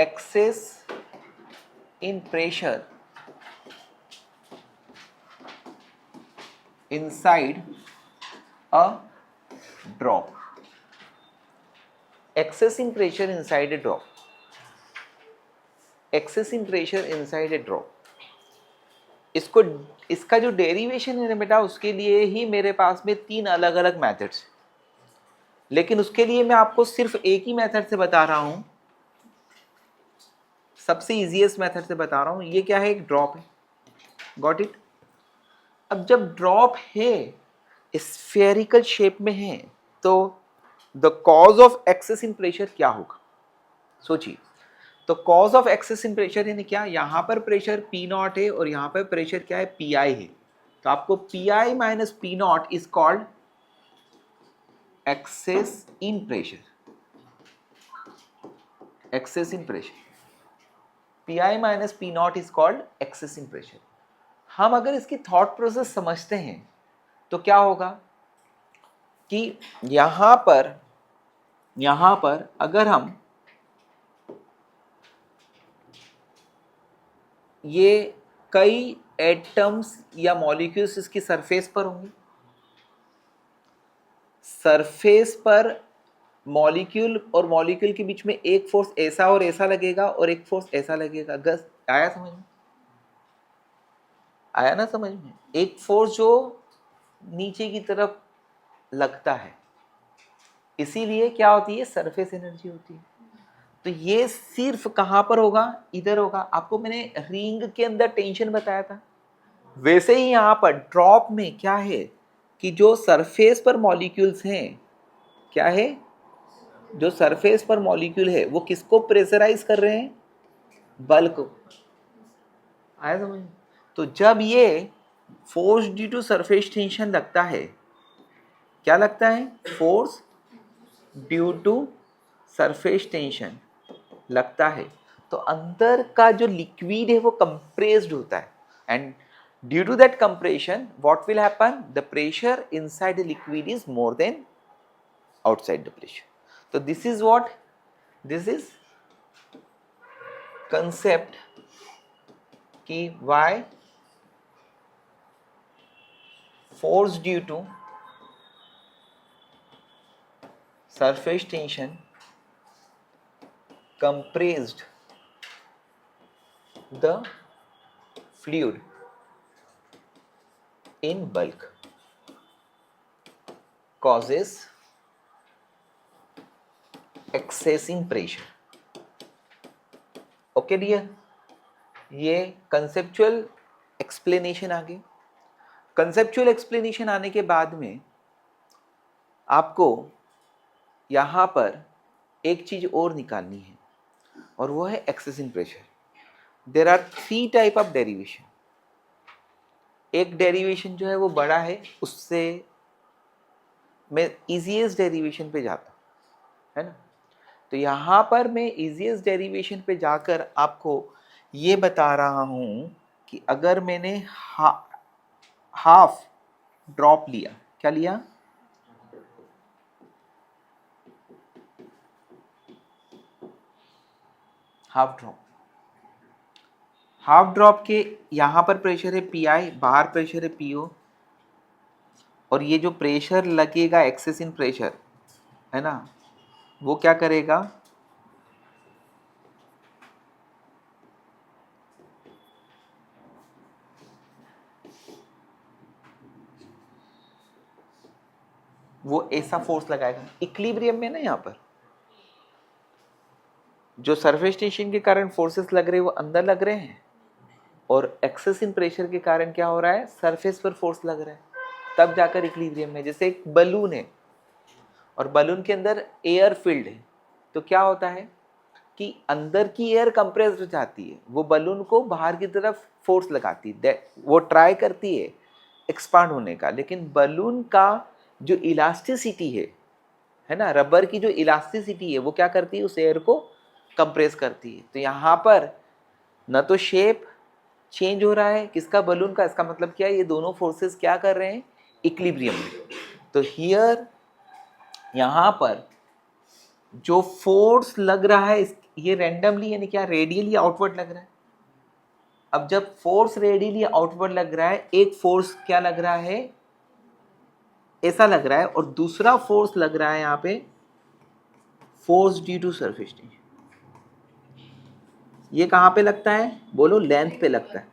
excess in pressure inside a drop. Excess in pressure inside a drop. Excess in pressure inside a drop. इसको इसका जो derivation है ना बेटा, उसके लिए ही मेरे पास में 3 अलग अलग मेथड्स, लेकिन उसके लिए मैं आपको सिर्फ एक ही मेथड से बता रहा हूं, सबसे इजीएस्ट मेथड से बता रहा हूं. ये क्या है? एक ड्रॉप है. Got it? अब जब ड्रॉप है, स्फेरिकल शेप में है, तो the cause of excess in pressure क्या होगा? सोचिए. तो cause of excess in pressure यानी क्या? यहां पर प्रेशर पी नॉट है और यहां पर प्रेशर क्या है? पी आई है. तो आपको P I minus P not is called excess in pressure. Excess in pressure. P I minus P not is called excess in pressure. हम अगर इसकी थॉट प्रोसेस समझते हैं तो क्या होगा कि यहां पर अगर हम ये कई एटम्स या मॉलिक्यूल्स इसकी सरफेस पर होंगे, सरफेस पर मॉलिक्यूल और मॉलिक्यूल के बीच में एक फोर्स ऐसा और ऐसा लगेगा और एक फोर्स ऐसा लगेगा. गस आया समझ में? आया ना समझ में? एक फोर्स जो नीचे की तरफ लगता है, इसीलिए क्या होती है? सरफेस एनर्जी होती है. तो ये सिर्फ कहां पर होगा? इधर होगा. आपको मैंने रिंग के अंदर टेंशन बताया था, वैसे ही यहां पर ड्रॉप में क्या है कि जो सरफेस पर मॉलिक्यूल्स हैं, क्या है? जो सरफेस पर मॉलिक्यूल है वो किसको प्रेशराइज कर रहे हैं? बल्क को. आया समझ में? तो जब ये force due to surface tension लगता है, क्या लगता है? Force due to surface tension लगता है, तो अंदर का जो लिक्विड है वो कंप्रेस्ड होता है. And due to that compression what will happen? The pressure inside the liquid is more than outside the pressure. तो this is what, this is concept कि why force due to surface tension compressed the fluid in bulk causes excess in pressure. Okay dear, ये conceptual explanation आ गई. Conceptual explanation आने के बाद में आपको यहाँ पर एक चीज और निकालनी है, और वो है excess in pressure. There are 3 type of derivation. एक डेरिवेशन जो है वो बड़ा है, उससे मैं इजीएस्ट डेरिवेशन पे जाता हूँ, है ना. तो यहाँ पर मैं इजीएस्ट डेरिवेशन पे जाकर आपको ये बता रहा हूँ कि अगर मैंने हाफ ड्रॉप लिया, क्या लिया? Half drop. हाफ ड्रॉप के यहाँ पर प्रेशर है पी आई, बाहर प्रेशर है पी ओ, और ये जो प्रेशर लगेगा एक्सेस इन प्रेशर, है ना, वो क्या करेगा? वो ऐसा फोर्स लगाएगा. इक्विलिब्रियम में ना, यहाँ पर जो सरफेस टेंशन के कारण फोर्सेस लग रहे हैं वो अंदर लग रहे हैं, और एक्सेस इन प्रेशर के कारण क्या हो रहा है? सरफेस पर फोर्स लग रहा है. तब जाकर इक्विलिब्रियम में. जैसे एक बलून है और बलून के अंदर एयर फिल्ड है, तो क्या होता है कि अंदर की एयर कंप्रेस्ड हो जाती है, वो बलून को बाहर की तरफ फोर्स लगाती है, वो ट्राई करती है एक्सपांड होने का, लेकिन बलून का जो इलास्टिसिटी है ना, रबर की जो इलास्टिसिटी है वो क्या करती है? उस एयर को कंप्रेस करती है. तो यहाँ पर न तो शेप चेंज हो रहा है किसका? बलून का. इसका मतलब क्या है? ये दोनों फोर्सेस क्या कर रहे हैं? इक्विलिब्रियम में. तो हियर यहाँ पर जो फोर्स लग रहा है ये रैंडमली यानी क्या रेडियली आउटवर्ड लग रहा है। अब जब फोर्स रेडियली आउटवर्ड लग रहा है, एक फोर्स क्या लग रहा है, ऐसा लग रहा है, और दूसरा फोर्स लग रहा है यहाँ पे force due to surface tension. ये कहाँ पे लगता है बोलो, लेंथ पे लगता है,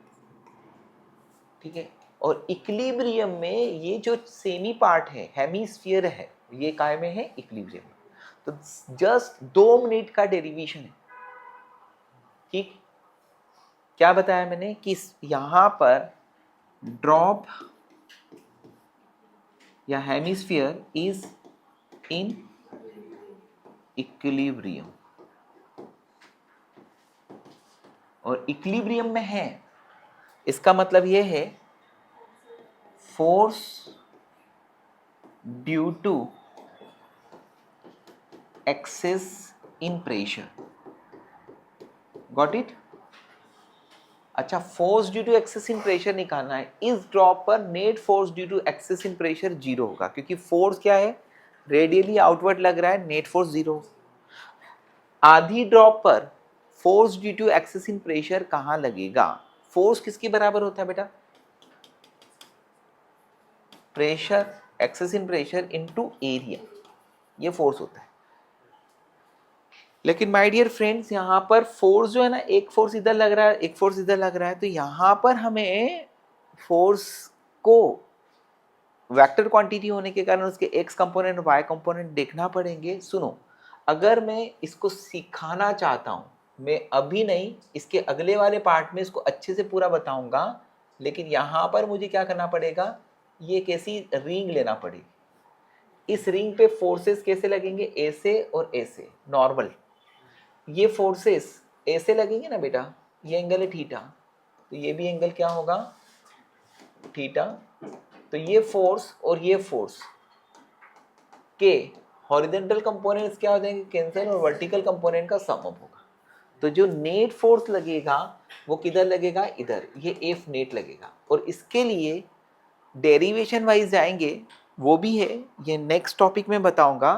ठीक है। और इक्विलिब्रियम में ये जो सेमी पार्ट है, हेमीस्फीयर है, ये काय में है, इक्विलिब्रियम में। तो जस्ट 2 मिनट का डेरिवेशन है, ठीक। क्या बताया मैंने कि यहां पर ड्रॉप या हेमिस्फीयर इज इन इक्विलिब्रियम, और इक्विलिब्रियम में है, इसका मतलब ये है force due to excess in pressure. Got it. अच्छा, force due to excess in pressure निकालना है। इस ड्रॉप पर net force due to excess in pressure 0 होगा, क्योंकि फोर्स क्या है, रेडियली आउटवर्ड लग रहा है, नेट फोर्स 0। आधी ड्रॉप पर force due to excess in pressure कहां लगेगा? फोर्स किसके बराबर होता है बेटा? Pressure, excess in pressure into area, ये फोर्स होता है। लेकिन माय डियर फ्रेंड्स, यहाँ पर फोर्स जो है ना, एक फोर्स इधर लग रहा है, एक फोर्स इधर लग रहा है, तो यहाँ पर हमें फोर्स को वेक्टर क्वांटिटी होने के कारण उसके एक्स कंपोनेंट वाई कंपोनेंट देखना पड़ेंगे। सुनो, अगर मैं इसको सिखाना चाहता हूँ, मैं अभी नहीं, इसके अगले वाले पार्ट में इसको अच्छे से पूरा बताऊंगा, लेकिन यहाँ पर मुझे क्या करना पड़ेगा, ये एक ऐसी रिंग लेना पड़ेगी। इस रिंग पे फोर्सेस कैसे लगेंगे, ऐसे और ऐसे, नॉर्मल। ये फोर्सेस ऐसे लगेंगे ना बेटा, ये एंगल है थीटा, तो ये भी एंगल क्या होगा, थीटा। तो ये फोर्स और ये फोर्स के हॉरिजॉन्टल कंपोनेंट्स क्या हो जाएंगे, कैंसल, और वर्टिकल कंपोनेंट का सम अप होगा। तो जो नेट फोर्स लगेगा वो किधर लगेगा, इधर, ये एफ नेट लगेगा। और इसके लिए डेरिवेशन वाइज जाएंगे, वो भी है, ये नेक्स्ट टॉपिक में बताऊंगा।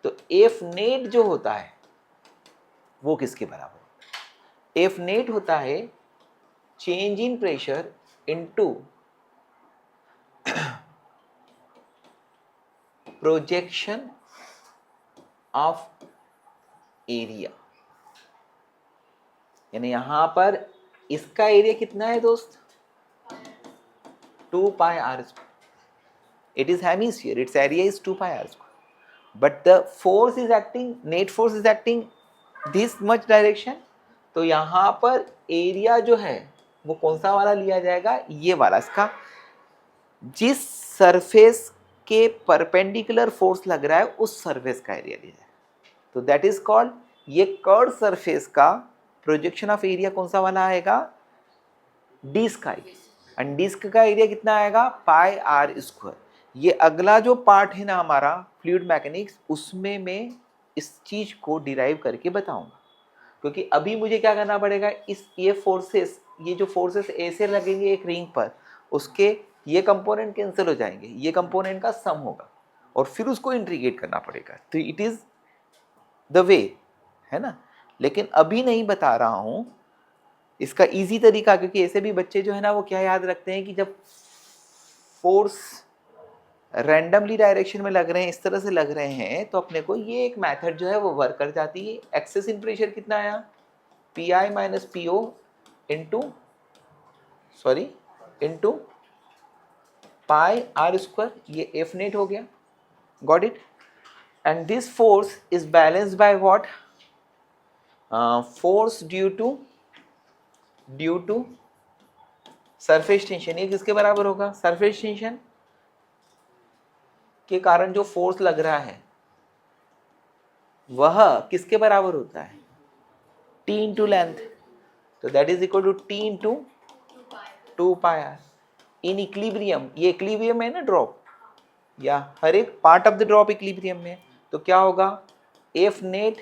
तो एफ नेट जो होता है वो किसके बराबर? एफ नेट होता है change in pressure into projection of area. यानी यहां पर इसका एरिया कितना है दोस्त, 2 pi are square. It is hemisphere, it's area is 2 pi are square, but the force is acting, net force is acting this much direction. तो यहां पर एरिया जो है वो कौन सा वाला लिया जाएगा, ये वाला, इसका जिस सरफेस के परपेंडिकुलर फोर्स लग रहा है उस सरफेस का एरिया लिया जाएगा। तो दैट इज कॉल्ड, ये कर्व सरफेस का प्रोजेक्शन ऑफ एरिया कौन सा वाला आएगा, डिस्क आएगी। एंड डिस्क का एरिया कितना आएगा, पाई आर स्क्वायर। ये अगला जो पार्ट है ना हमारा फ्लूइड मैकेनिक्स, उसमें मैं इस चीज को डिराइव करके बताऊंगा। क्योंकि अभी मुझे क्या करना पड़ेगा, ये फोर्सेस, ये जो फोर्सेस ऐसे लगेंगे एक रिंग पर, उसके ये कंपोनेंट कैंसिल हो जाएंगे, ये कंपोनेंट का सम होगा, और फिर उसको इंटीग्रेट करना पड़ेगा। तो इट इज द वे, है ना। लेकिन अभी नहीं बता रहा हूं इसका इजी तरीका, क्योंकि ऐसे भी बच्चे जो है ना वो क्या याद रखते हैं कि जब फोर्स रैंडमली डायरेक्शन में लग रहे हैं, इस तरह से लग रहे हैं, तो अपने को ये एक मेथड जो है वो वर्क कर जाती है। एक्सेस इन प्रेशर कितना आया, P I minus P O into pi are square, ये एफ नेट हो गया। Got it. And this force is balanced by what, force due to surface tension. ये किसके बराबर होगा, सरफेस टेंशन के कारण जो फोर्स लग रहा है वह किसके बराबर होता है, टी इंटू लेंथ। तो that is equal to T into 2 pi R. In equilibrium, ये इक्विलिब्रियम है ना ड्रॉप, या हर एक part of the drop equilibrium में, तो क्या होगा, F net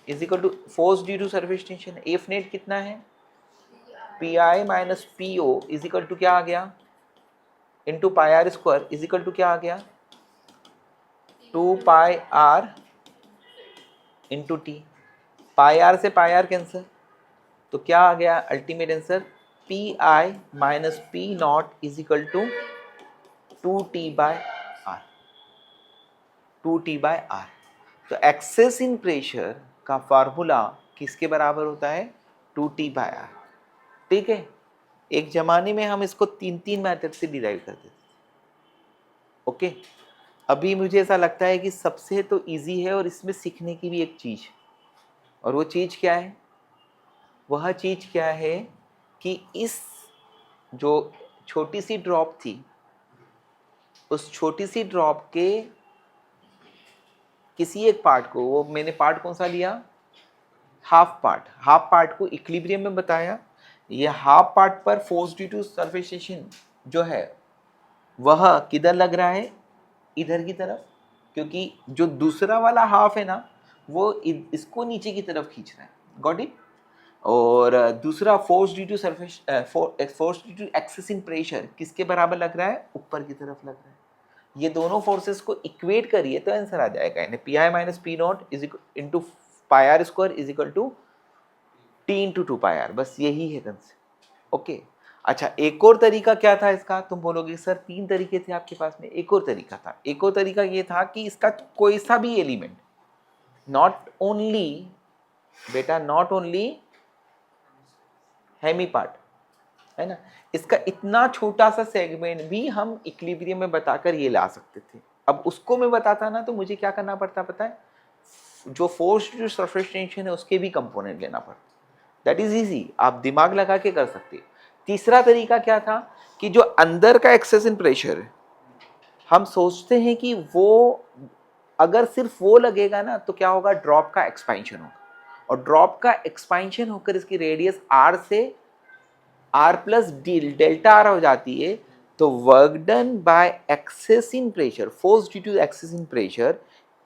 is equal to force due to surface tension. F net कितना है, P I minus P O is equal to क्या आ गया, into pi are square is equal to क्या आ गया, 2 pi r into T, pi r से pi r cancel, तो क्या आ गया ultimate answer, P I minus P not is equal to 2T/R, 2T/R। तो एक्सेस इन प्रेशर का फार्मूला किसके बराबर होता है, 2T/R। ठीक है, एक जमाने में हम इसको 3 मेथड से डिराइव करते थे। ओके, अभी मुझे ऐसा लगता है कि सबसे तो इजी है और इसमें सीखने की भी एक चीज, और वो चीज क्या है, वह चीज क्या है कि इस जो छोटी सी ड्रॉप थी, उस छोटी सी ड्रॉप के किसी एक पार्ट को, वो मैंने पार्ट कौन सा लिया, हाफ पार्ट को इक्विलिब्रियम में बताया। ये हाफ पार्ट पर force due to surface tension जो है वह किधर लग रहा है, इधर की तरफ, क्योंकि जो दूसरा वाला हाफ है ना वो इसको नीचे की तरफ खींच रहा है, गॉट इट। और दूसरा force due to surface, force due to excess in pressure किसके बराबर लग रहा है, ऊपर की तरफ लग रहा है। ये दोनों फोर्सेस को इक्वेट करिए तो आंसर आ जाएगा, यानी P I minus P not is into pi are square is equal to T into 2πr, बस यही है कंसेप्ट। ओके, अच्छा एक और तरीका क्या था इसका, तुम बोलोगे सर 3 तरीके थे आपके पास में, एक और तरीका था। एक और तरीका ये था कि इसका कोई सा भी एलिमेंट, नॉट ओनली बेटा, नॉट ओनली हेमी पार्ट, है ना, इसका इतना छोटा सा सेगमेंट भी हम इक्विलिब्रियम में बताकर ये ला सकते थे। अब उसको मैं बताता ना तो मुझे क्या करना पड़ता पता है, जो फोर्स जो सरफेस टेंशन है उसके भी कंपोनेंट लेना पड़ता। दैट इज इजी, आप दिमाग लगा के कर सकते। तीसरा तरीका क्या था कि जो अंदर का एक्सेस इन प्रेशर है, हम सोचते हैं कि वो अगर सिर्फ वो लगेगा ना तो क्या होगा, ड्रॉप का एक्सपेंशन होगा, और ड्रॉप का एक्सपेंशन होकर इसकी रेडियस आर से आर प्लस डेल्टा आर हो जाती है। तो work done by excess in pressure, force due to excess in pressure,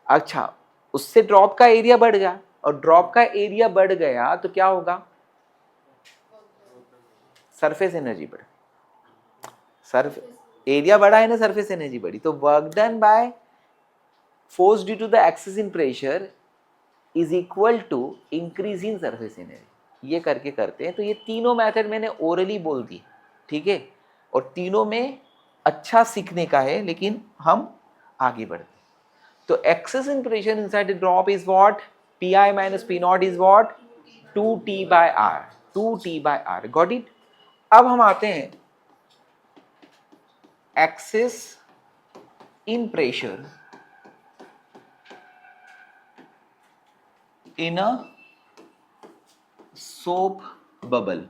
अच्छा उससे ड्रॉप का एरिया बढ़ गया, और ड्रॉप का एरिया बढ़ गया तो क्या होगा, सरफेस एनर्जी बढ़, सरफ एरिया बढ़ा है ना, सरफेस एनर्जी बढ़ी, तो work done by force due to the excess in pressure is equal to increase in surface energy. ये करके करते हैं। तो ये तीनों मेथड मैंने ओरली बोल दी, ठीक है, और तीनों में अच्छा सीखने का है, लेकिन हम आगे बढ़ते हैं। तो excess in pressure inside the drop is what, P I minus P not is what, 2T/R, 2T/R, got it. अब हम आते हैं excess in pressure in a soap bubble,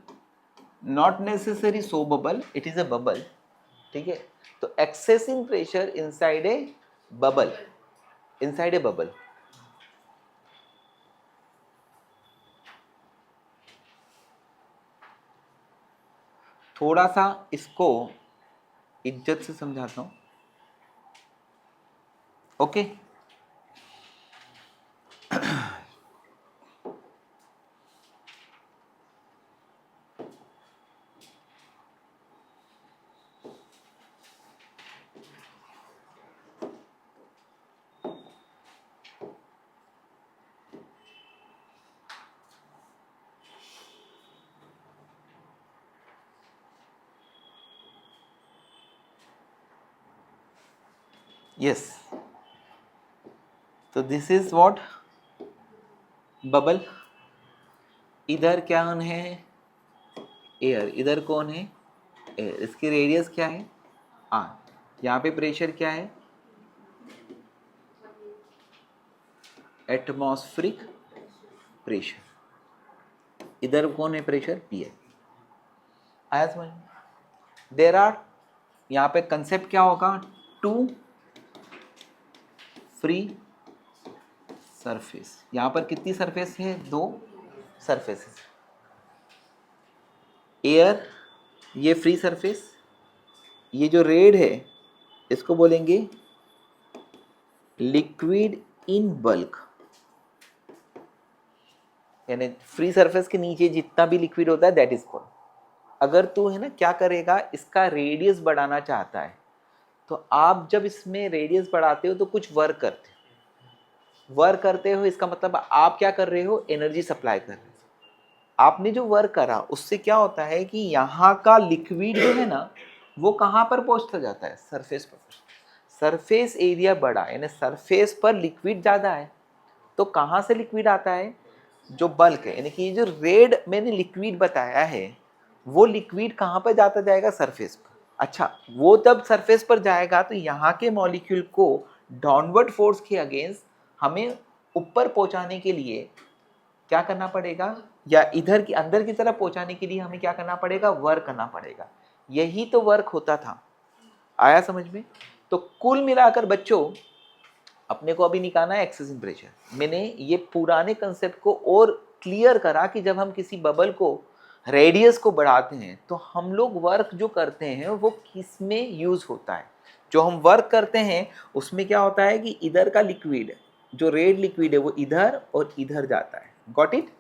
not necessary soap bubble, it is a bubble, ठीक है। तो excess in pressure inside a bubble, inside a bubble, थोड़ा सा इसको इज्जत से समझाता हूं, ओके। यस, तो दिस इज व्हाट, बबल। इधर क्या है, एयर, इधर कौन है, एयर। इसकी रेडियस क्या है, आर। यहाँ पे प्रेशर क्या है, एटमॉस्फेरिक प्रेशर। इधर कौन है प्रेशर, पी आई। आया समझ। देयर आर, यहाँ पे कंसेप्ट क्या होगा, 2 फ्री सरफेस। यहाँ पर कितनी सरफेस है, 2 सरफेसेस। एयर, ये फ्री सरफेस, ये जो रेड है इसको बोलेंगे लिक्विड इन बल्क, यानी फ्री सरफेस के नीचे जितना भी लिक्विड होता है दैट इज कॉल्ड। अगर तू है ना क्या करेगा, इसका रेडियस बढ़ाना चाहता है, तो आप जब इसमें रेडियस बढ़ाते हो तो कुछ वर्क करते हो, वर्क करते हो इसका मतलब आप क्या कर रहे हो, एनर्जी सप्लाई कर रहे हो। आपने जो वर्क करा उससे क्या होता है कि यहाँ का लिक्विड जो है ना वो कहाँ पर पहुँचता जाता है, सरफेस पर। सरफेस एरिया बड़ा यानी सरफेस पर लिक्विड ज़्यादा है, तो कहाँ से लिक्विड आता है, जो बल्क है, यानी कि ये जो रेड मैंने लिक्विड बताया है वो लिक्विड कहाँ पर जाता जाएगा, सरफेस पर। अच्छा, वो तब सरफेस पर जाएगा तो यहाँ के मॉलिक्यूल को डाउनवर्ड फोर्स के अगेंस्ट हमें ऊपर पहुँचाने के लिए क्या करना पड़ेगा, या इधर की अंदर की तरफ पहुँचाने के लिए हमें क्या करना पड़ेगा, वर्क करना पड़ेगा। यही तो वर्क होता था। आया समझ में? तो कुल मिलाकर बच्चों अपने को अभी निकालना है एक्सेस इन प्रेशर। मैंने ये पुराने कंसेप्ट को और क्लियर करा कि जब हम किसी बबल को रेडियस को बढ़ाते हैं तो हम लोग वर्क जो करते हैं वो किस में यूज होता है। जो हम वर्क करते हैं उसमें क्या होता है कि इधर का लिक्विड, जो रेड लिक्विड है वो इधर और इधर जाता है, गॉट इट।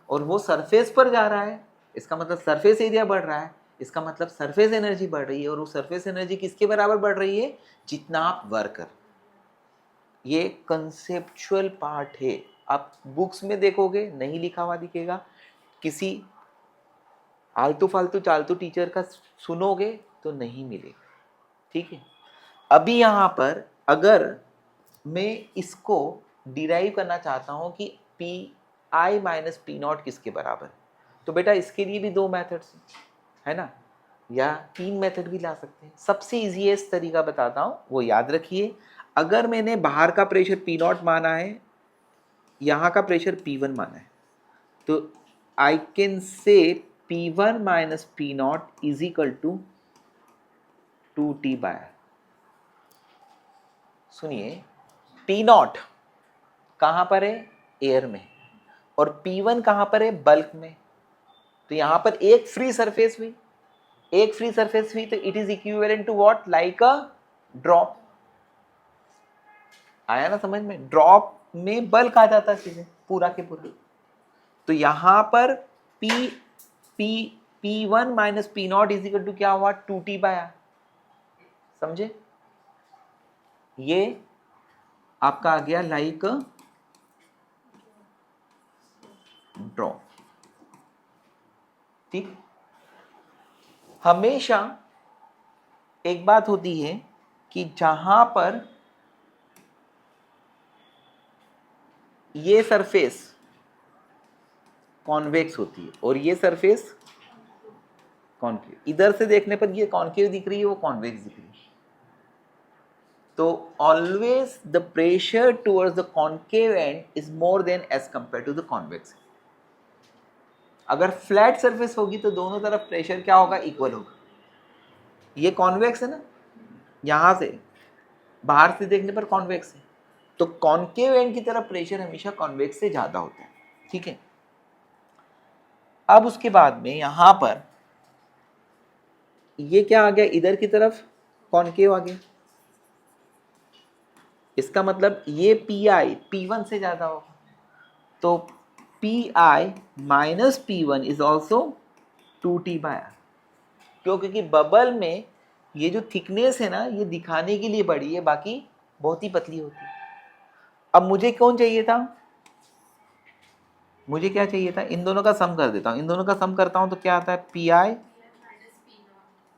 और वो सरफेस पर जा रहा है, इसका मतलब सरफेस एरिया बढ़ रहा है, इसका मतलब सरफेस एनर्जी बढ़ रही है। और वो सरफेस एनर्जी किसके बराबर बढ़ रही है, जितना आप वर्क कर। ये कंसेप्चुअल पार्ट है। आप बुक्स में देखोगे नहीं लिखा हुआ दिखेगा, किसी आलतू फालतू चालतू टीचर का सुनोगे तो नहीं मिलेगा, ठीक है। अभी यहाँ पर अगर मैं इसको डिराइव करना चाहता हूँ कि P I minus P not किसके बराबर है, तो बेटा इसके लिए भी दो मेथड्स है ना, या तीन मेथड भी ला सकते हैं। सबसे इजीएस्ट तरीका बताता हूँ, वो याद रखिए। अगर मैंने बाहर का प्रेशर पी नॉट माना है, यहाँ का प्रेशर P1 माना है, तो आई can say P1 minus P not is equal to 2T by. सुनिए, P नॉट कहाँ पर है, एयर में, और P1 कहाँ पर है, बल्क में। तो यहाँ पर एक फ्री सरफेस हुई, एक फ्री सरफेस हुई, तो it is equivalent to what, like a drop. आया ना समझ में? ड्रॉप में बल्क आ जाता है सीधे पूरा के पूरा। तो यहां पर P1 minus P not is equal to क्या हुआ, 2T बाय आर। समझे? ये आपका आ गया लाइक ड्रॉप। ठीक। हमेशा एक बात होती है कि जहां पर ये सरफेस कॉन्वेक्स होती है और ये सरफेस कॉन्केव, इधर से देखने पर ये कॉन्केव दिख रही है, वो कॉन्वेक्स दिख रही है। तो always the pressure towards the concave end is more than as compare to the convex. अगर फ्लैट सरफेस होगी तो दोनों तरफ प्रेशर क्या होगा, इक्वल होगा। ये कॉन्वेक्स है ना, यहां से बाहर से देखने पर कॉन्वेक्स है, तो कॉन्केव एंड की तरफ प्रेशर हमेशा कॉन्वेक्स से ज्यादा होता है, ठीक है। अब उसके बाद में यहां पर ये क्या आ गया, इधर की तरफ कॉन्केव आ गया, इसका मतलब ये पी आई P1 से ज्यादा होगा, तो P I minus P1 is also 2T by R. क्यों? क्योंकि बबल में ये जो थिकनेस है ना, ये दिखाने के लिए बड़ी है, बाकी बहुत ही पतली होती है। अब मुझे कौन चाहिए था, मुझे क्या चाहिए था, इन दोनों का सम कर देता हूँ। इन दोनों का सम करता हूँ तो क्या आता है, P I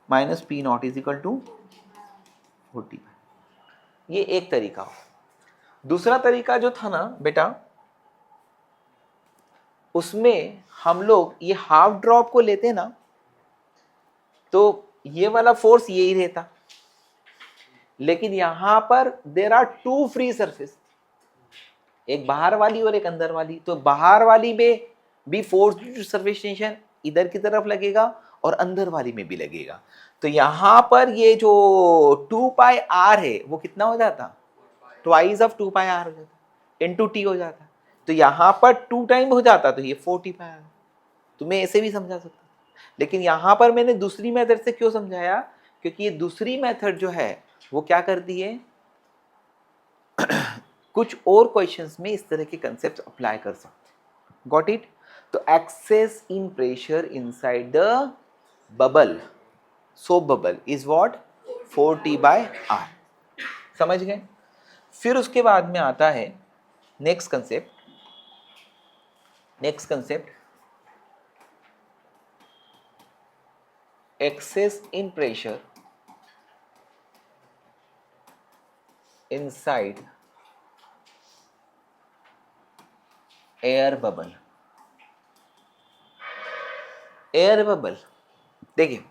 minus P not is equal to 40। ये एक तरीका हो। दूसरा तरीका जो था ना बेटा, उसमें हम लोग ये हाफ ड्रॉप को लेते ना, तो ये वाला फोर्स यही रहता, लेकिन यहां पर there are two free surface, एक बाहर वाली और एक अंदर वाली। तो बाहर वाली में भी फोर्स सरफेस टेंशन इधर की तरफ लगेगा और अंदर वाली में भी लगेगा। तो यहां पर ये जो 2 पाई आर है वो कितना हो जाता, ट्वाइस ऑफ 2 पाई आर हो जाता, इनटू टी हो जाता। तो यहां पर 2 टाइम हो जाता, तो ये 40 पाई आर। तो मैं ऐसे भी समझा सकता, लेकिन यहां पर मैंने दूसरी मेथड से क्यों समझाया, क्योंकि ये दूसरी मेथड जो है वो क्या करती है, कुछ और क्वेश्चंस में इस तरह के कंसेप्ट अप्लाई कर सकते। Got it? तो excess in pressure inside the bubble, soap bubble is what, 4T by R. समझ गए? फिर उसके बाद में आता है next concept excess in pressure inside air bubble. Air bubble, देखिए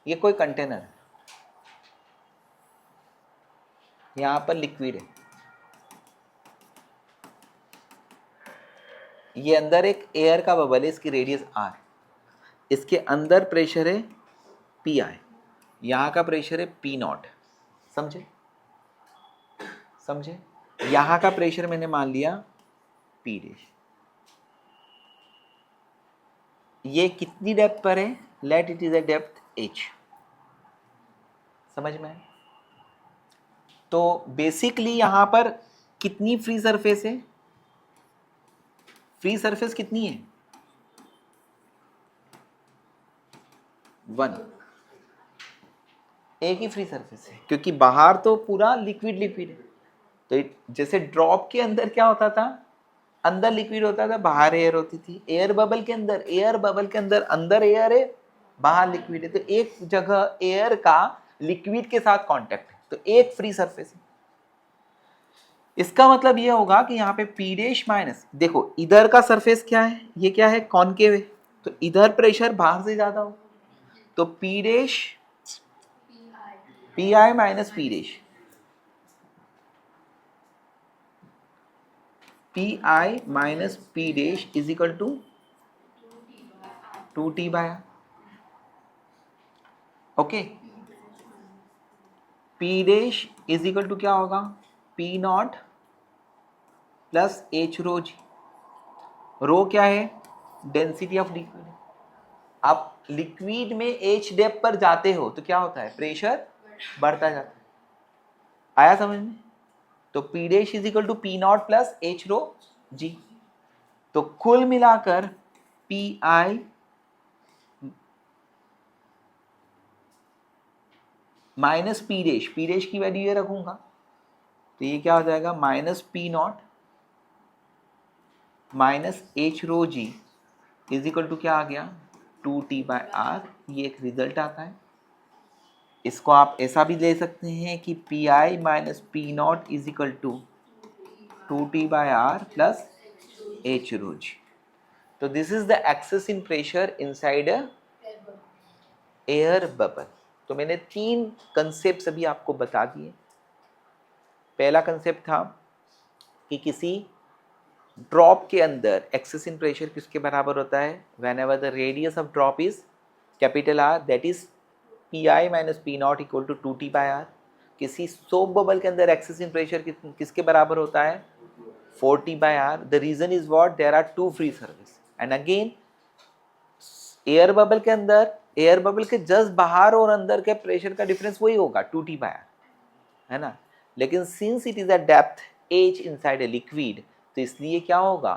ये कोई कंटेनर है, यहां पर लिक्विड है, ये अंदर एक एयर का बबल है, इसकी रेडियस आर, इसके अंदर प्रेशर है पी आई, यहाँ का प्रेशर है पी नॉट, समझे समझे, यहाँ का प्रेशर मैंने मान लिया पी डैश। ये कितनी डेप्थ पर है, let it is a depth H, समझ में आया? तो बेसिकली यहाँ पर कितनी फ्री सरफेस है, फ्री सरफेस कितनी है, 1, एक ही फ्री सरफेस है, क्योंकि बाहर तो पूरा लिक्विड है। तो जैसे ड्रॉप के अंदर क्या होता था, अंदर लिक्विड होता था, बाहर एयर होती थी। एयर बबल के अंदर अंदर एयर है, बाहर लिक्विड है, तो एक जगह एयर का लिक्विड के साथ कांटेक्ट है, तो एक फ्री सरफेस है। इसका मतलब यह होगा कि यहाँ पे पी डैश माइनस, देखो इधर का सरफेस क्या है, ये क्या है, कॉनकेव है, तो इधर प्रेशर बाहर से ज्यादा हो, तो P dash P I minus P dash, P I minus P dash is equal to 2t by R. Okay, P dash is equal to क्या होगा, P not plus H rho G. Rho क्या है, density of liquid. आप liquid में H depth पर जाते हो तो क्या होता है, प्रेशर बढ़ता जाता है। आया समझ में? तो P dash is equal to P not plus H rho G. तो कुल मिलाकर P I minus P dash की वैल्यू ये रखूंगा, तो ये क्या हो जाएगा, minus P naught minus H rho G is equal to क्या आ गया, 2t बाय आर। ये एक रिजल्ट आता है। इसको आप ऐसा भी ले सकते हैं कि P I minus P not is equal to 2t by R plus H rho G. तो this is the excess in pressure inside a air bubble. तो मैंने 3 कंसेप्ट अभी आपको बता दिए। पहला कंसेप्ट था कि किसी ड्रॉप के अंदर एक्सेस इन प्रेशर किसके बराबर होता है, whenever the radius of drop is capital R, that is P I minus P nought equal to 2t by R. किसी सोप बबल के अंदर एक्सेस इन प्रेशर किसके बराबर होता है, 4t by R. The reason is what, there are 2 free surface. And again air bubble के अंदर, air bubble के जस्ट बाहर और अंदर के प्रेशर का डिफरेंस वही होगा 2t बाय आर, है ना। लेकिन since it is a depth h inside a liquid, तो इसलिए क्या होगा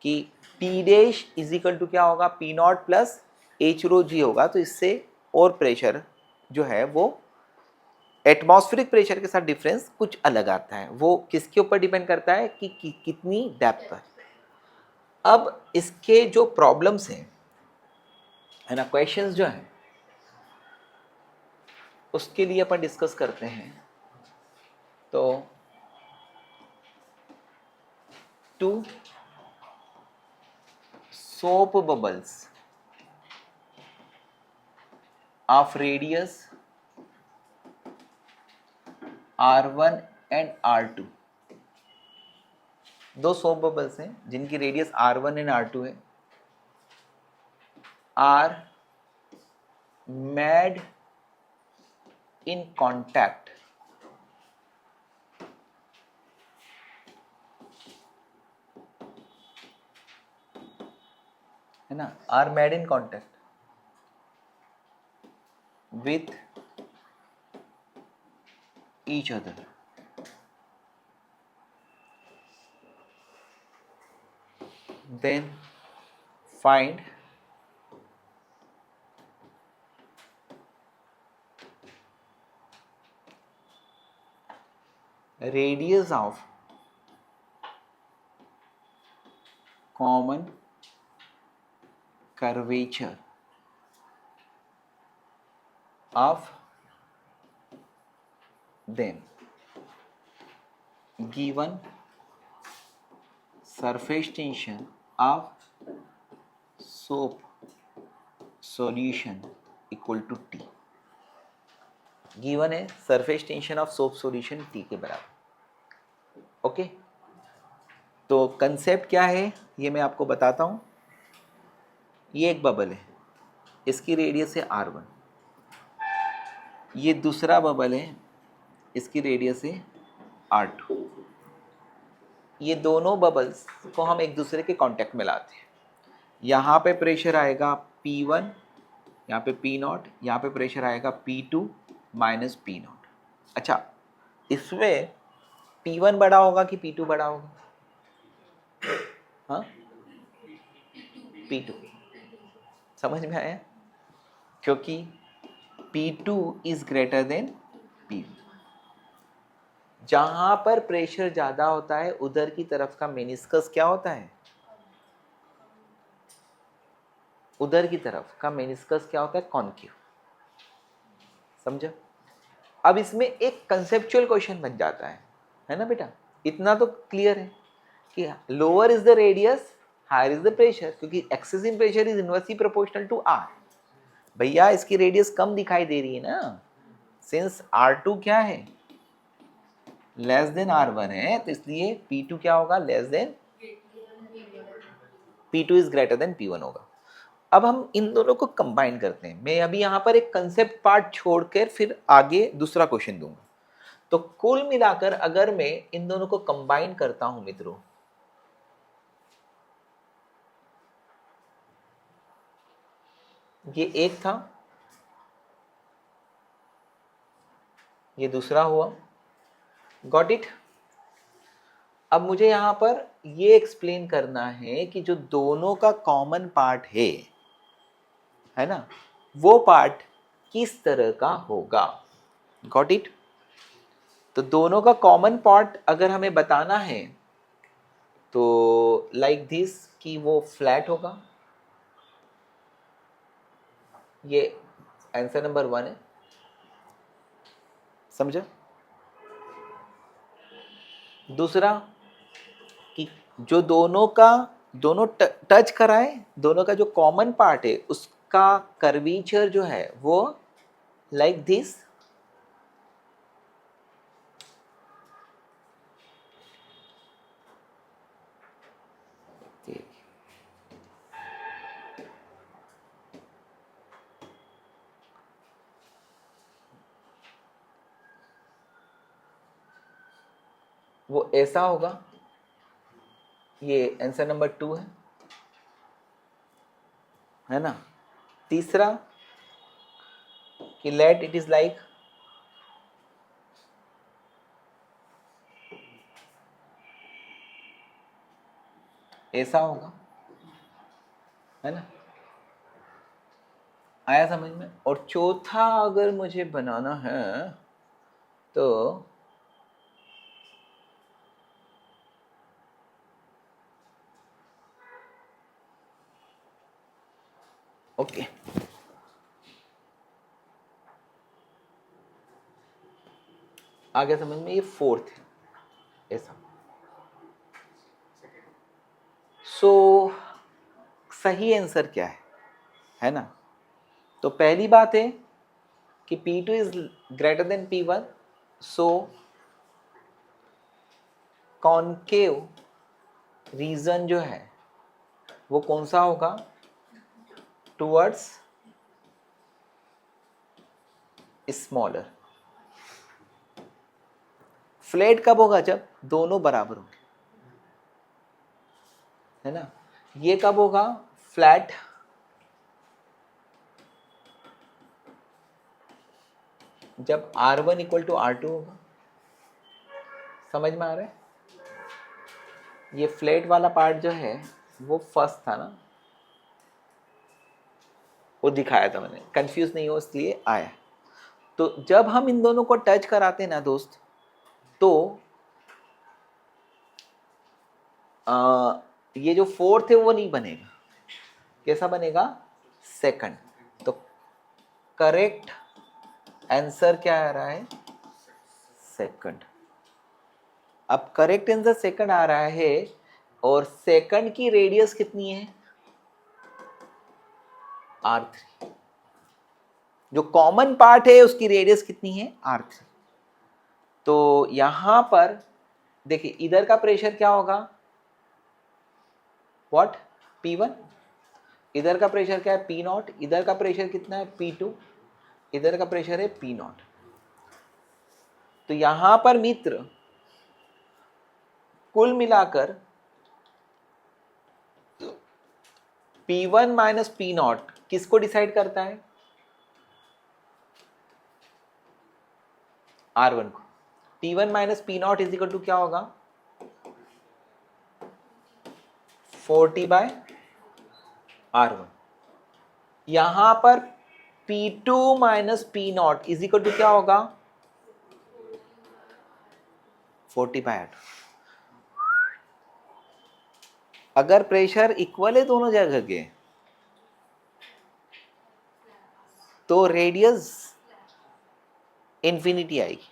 कि T dash is equal to क्या होगा, P not plus H rho G होगा। तो इससे और प्रेशर जो है वो एटमॉस्फेरिक प्रेशर के साथ डिफरेंस कुछ अलग आता है। वो किसके ऊपर डिपेंड करता है कि कितनी डेप्थ पर। अब इसके जो प्रॉब्लम्स हैं, है ना, क्वेश्चंस जो हैं, उसके लिए अपन डिस्कस करते हैं। तो 2 soap bubbles of radius R1 and R2, 2 soap bubbles हैं जिनकी रेडियस R1 एंड R2 है, आर मेड इन कॉन्टैक्ट, है ना, are made in contact with each other. Then find radius of common curvature of them given surface tension of soap solution equal to T। Given है surface tension of soap solution T के बराबर। Okay, तो concept क्या है ये मैं आपको बताता हूँ। ये एक बबल है, इसकी रेडियस है R1। ये दूसरा बबल है, इसकी रेडियस है R2। ये दोनों बबल्स को हम एक दूसरे के कांटेक्ट में लाते हैं। यहाँ पे प्रेशर आएगा P1, यहाँ पे P0, यहाँ पे प्रेशर आएगा P2 माइनस P0। अच्छा, इसमें P1 बड़ा होगा कि P2 बड़ा होगा? हाँ, P2। समझ में आया? क्योंकि P2 is greater than P1। जहां पर प्रेशर ज्यादा होता है उधर की तरफ का मेनिस्कस क्या होता है? उधर की तरफ का मेनिस्कस क्या होता है? कॉन्केव। समझा? अब इसमें एक कंसेप्चुअल क्वेश्चन बन जाता है ना बेटा? इतना तो क्लियर है कि lower is the radius, higher is the pressure, क्योंकि excessive pressure is inversely proportional to R। भैया इसकी रेडियस कम दिखाई दे रही है ना, सिंस R2 क्या है? लेस देन R1 है, तो इसलिए P2 क्या होगा? Less than P2 is greater than P1 होगा। अब हम इन दोनों को कंबाइन करते हैं। मैं अभी यहाँ पर एक कंसेप्ट पार्ट छोड़कर फिर आगे दूसरा क्वेश्चन दूंगा। तो कुल मिलाकर अगर मैं इन दोनों को कंबाइन करता हूं मित्रों, ये एक था, ये दूसरा हुआ। Got it? अब मुझे यहां पर ये एक्सप्लेन करना है कि जो दोनों का कॉमन पार्ट है ना, वो पार्ट किस तरह का होगा। Got it? तो दोनों का कॉमन पार्ट अगर हमें बताना है तो लाइक दिस, कि वो फ्लैट होगा। ये आंसर नंबर 1 है। समझा? दूसरा कि जो दोनों टच कराए, दोनों का जो कॉमन पार्ट है उसका कर्वीचर जो है वो लाइक दिस। वो ऐसा होगा। ये आंसर नंबर 2 है ना? तीसरा कि लेट इट इज लाइक ऐसा होगा, है ना? आया समझ में? और चौथा अगर मुझे बनाना है तो ओके, आ गया समझ में? ये फोर्थ है ऐसा। सो सही आंसर क्या है ना? तो पहली बात है कि P2 is greater than P1, so concave region जो है वो कौन सा होगा? Towards smaller. फ्लैट कब होगा? जब दोनों बराबर होंगे, है ना? ये कब होगा फ्लैट? जब R1 इक्वल टू R2 होगा। समझ में आ रहा है? ये फ्लैट वाला पार्ट जो है वो फर्स्ट था ना, वो दिखाया था मैंने, कंफ्यूज नहीं हो इसलिए आया। तो जब हम इन दोनों को टच कराते हैं ना दोस्त, तो ये जो फोर्थ है वो नहीं बनेगा, कैसा बनेगा, सेकंड। तो करेक्ट आंसर क्या आ रहा है, सेकंड। अब करेक्ट आंसर सेकंड आ रहा है और सेकंड की रेडियस कितनी है, r3। जो कॉमन पार्ट है उसकी रेडियस कितनी है, r3। तो यहां पर देखिए इधर का प्रेशर क्या होगा, व्हाट, P1। इधर का प्रेशर क्या है, P0। इधर का प्रेशर कितना है, P2। इधर का प्रेशर है P0। तो यहां पर मित्र कुल मिलाकर P1 माइनस P0 किसको डिसाइड करता है, R1 को। P1 minus P0 is equal to क्या होगा, 40/R1। यहां पर P2 minus P0 is equal to क्या होगा, 40/R2। अगर प्रेशर इक्वल है दोनों जगह के तो रेडियस इंफिनिटी आएगी।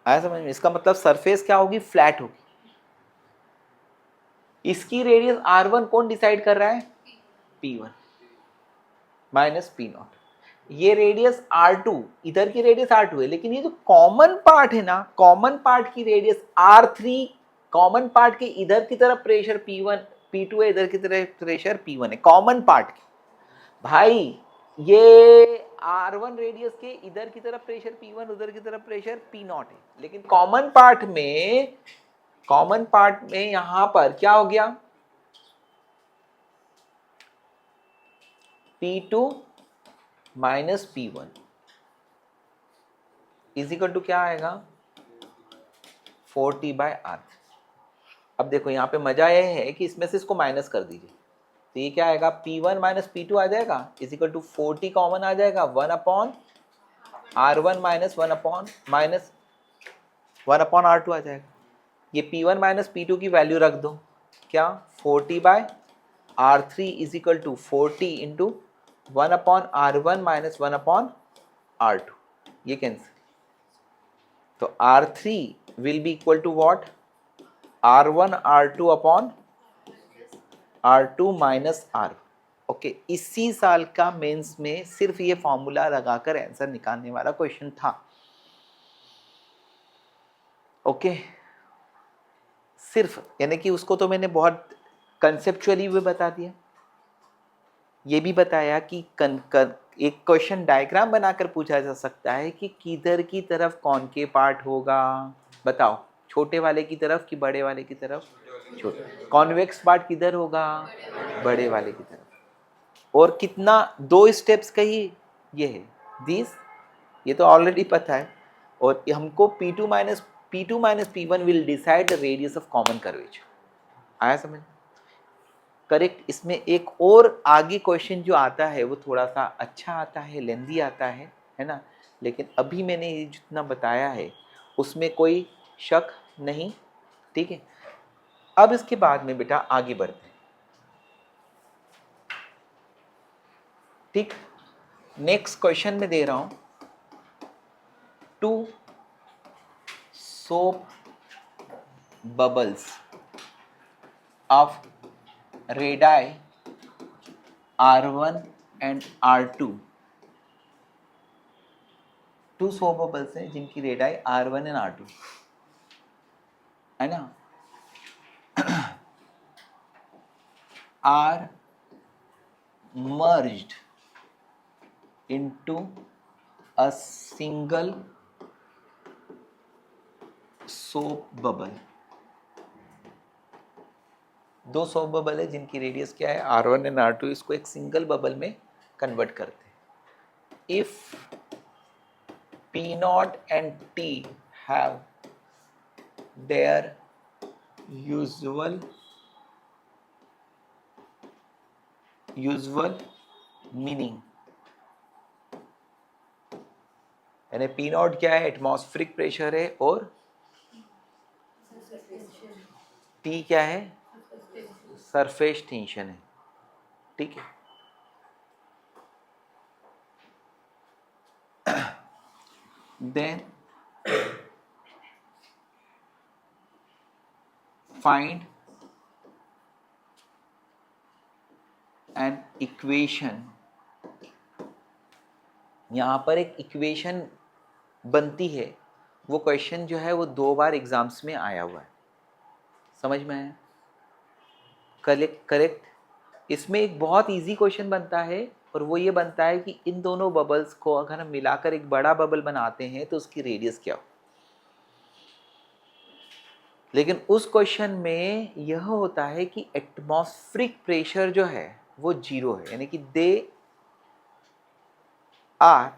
आया समझ में, इसका मतलब सरफेस क्या होगी, फ्लैट होगी। इसकी रेडियस R1 कौन डिसाइड कर रहा है, P1 माइनस P0। ये रेडियस R2, इधर की रेडियस R2 है, लेकिन ये जो कॉमन पार्ट है ना, कॉमन पार्ट की रेडियस R3। कॉमन पार्ट के इधर की तरफ प्रेशर P1 P2 है, इधर की तरफ प्रेशर P1 है, कॉमन पार्ट की। भाई ये R1 रेडियस के इधर की तरफ प्रेशर P1, उधर की तरफ प्रेशर P0 है, लेकिन कॉमन पार्ट में यहां पर क्या हो गया, P2 minus P1 is equal to क्या आएगा, 40/R। अब देखो यहाँ पे मजा यह है कि इसमें से इसको माइनस कर दीजिए, तो ये क्या आएगा, P1 माइनस P2 आ जाएगा इज इक्वल टू 40 कॉमन आ जाएगा, 1/R1 माइनस 1/R2 आ जाएगा। ये P1 माइनस P2 की वैल्यू रख दो, क्या, 40/R3 is equal to 40 into 1/R1 minus 1/R2, ये कैंसिल। तो R3 will be equal to what, R1 R2 upon R2 minus R। Okay, इसी साल का मेंस में सिर्फ ये फॉर्मूला लगाकर आंसर निकालने वाला क्वेश्चन था। ओके, सिर्फ, यानी कि उसको तो मैंने बहुत कंसेप्चुअली भी बता दिया, ये भी बताया कि एक क्वेश्चन डायग्राम बनाकर पूछा जा सकता है कि किधर की तरफ कौन के पार्ट होगा, बताओ, छोटे वाले की तरफ कि बड़े वाले की तरफ, छोटे। कॉन्वेक्स पार्ट किधर होगा, बड़े वाले की तरफ। और कितना, 2 स्टेप्स का ही ये है दिस, ये तो ऑलरेडी पता है। और हमको P2 minus P1 will decide the radius of common curvature. आया समझ, करेक्ट। इसमें एक और आगे क्वेश्चन जो आता है वो थोड़ा सा अच्छा आता है, लेंदी आता है ना, लेकिन अभी मैंने ये जितना बताया है उसमें कोई शक नहीं, ठीक है। अब इसके बाद में बेटा आगे बढ़ते हैं, ठीक। नेक्स्ट क्वेश्चन में दे रहा हूं, 2 soap bubbles of radii R1 and R2। 2 soap bubbles हैं जिनकी रेडाई R1 and R2 है ना, are merged into a single soap bubble। 2 soap bubble है जिनकी रेडियस क्या है, R1 एंड R2, इसको एक सिंगल बबल में कन्वर्ट करते हैं। If P0 and T have their usual meaning, यानी P0 क्या है, एटमॉस्फेरिक प्रेशर है, और टी क्या है? सरफेस टेंशन है, ठीक है। देन फाइंड एन इक्वेशन, यहाँ पर एक इक्वेशन बनती है, वो क्वेश्चन जो है वो 2 बार एग्जाम्स में आया हुआ है, समझ में आया? करेक्ट। इसमें एक बहुत इजी क्वेश्चन बनता है और वो ये बनता है कि इन दोनों बबल्स को अगर हम मिलाकर एक बड़ा बबल बनाते हैं तो उसकी रेडियस क्या हो। लेकिन उस क्वेश्चन में यह होता है कि एटमॉस्फेरिक प्रेशर जो है वो 0 है, यानी कि they are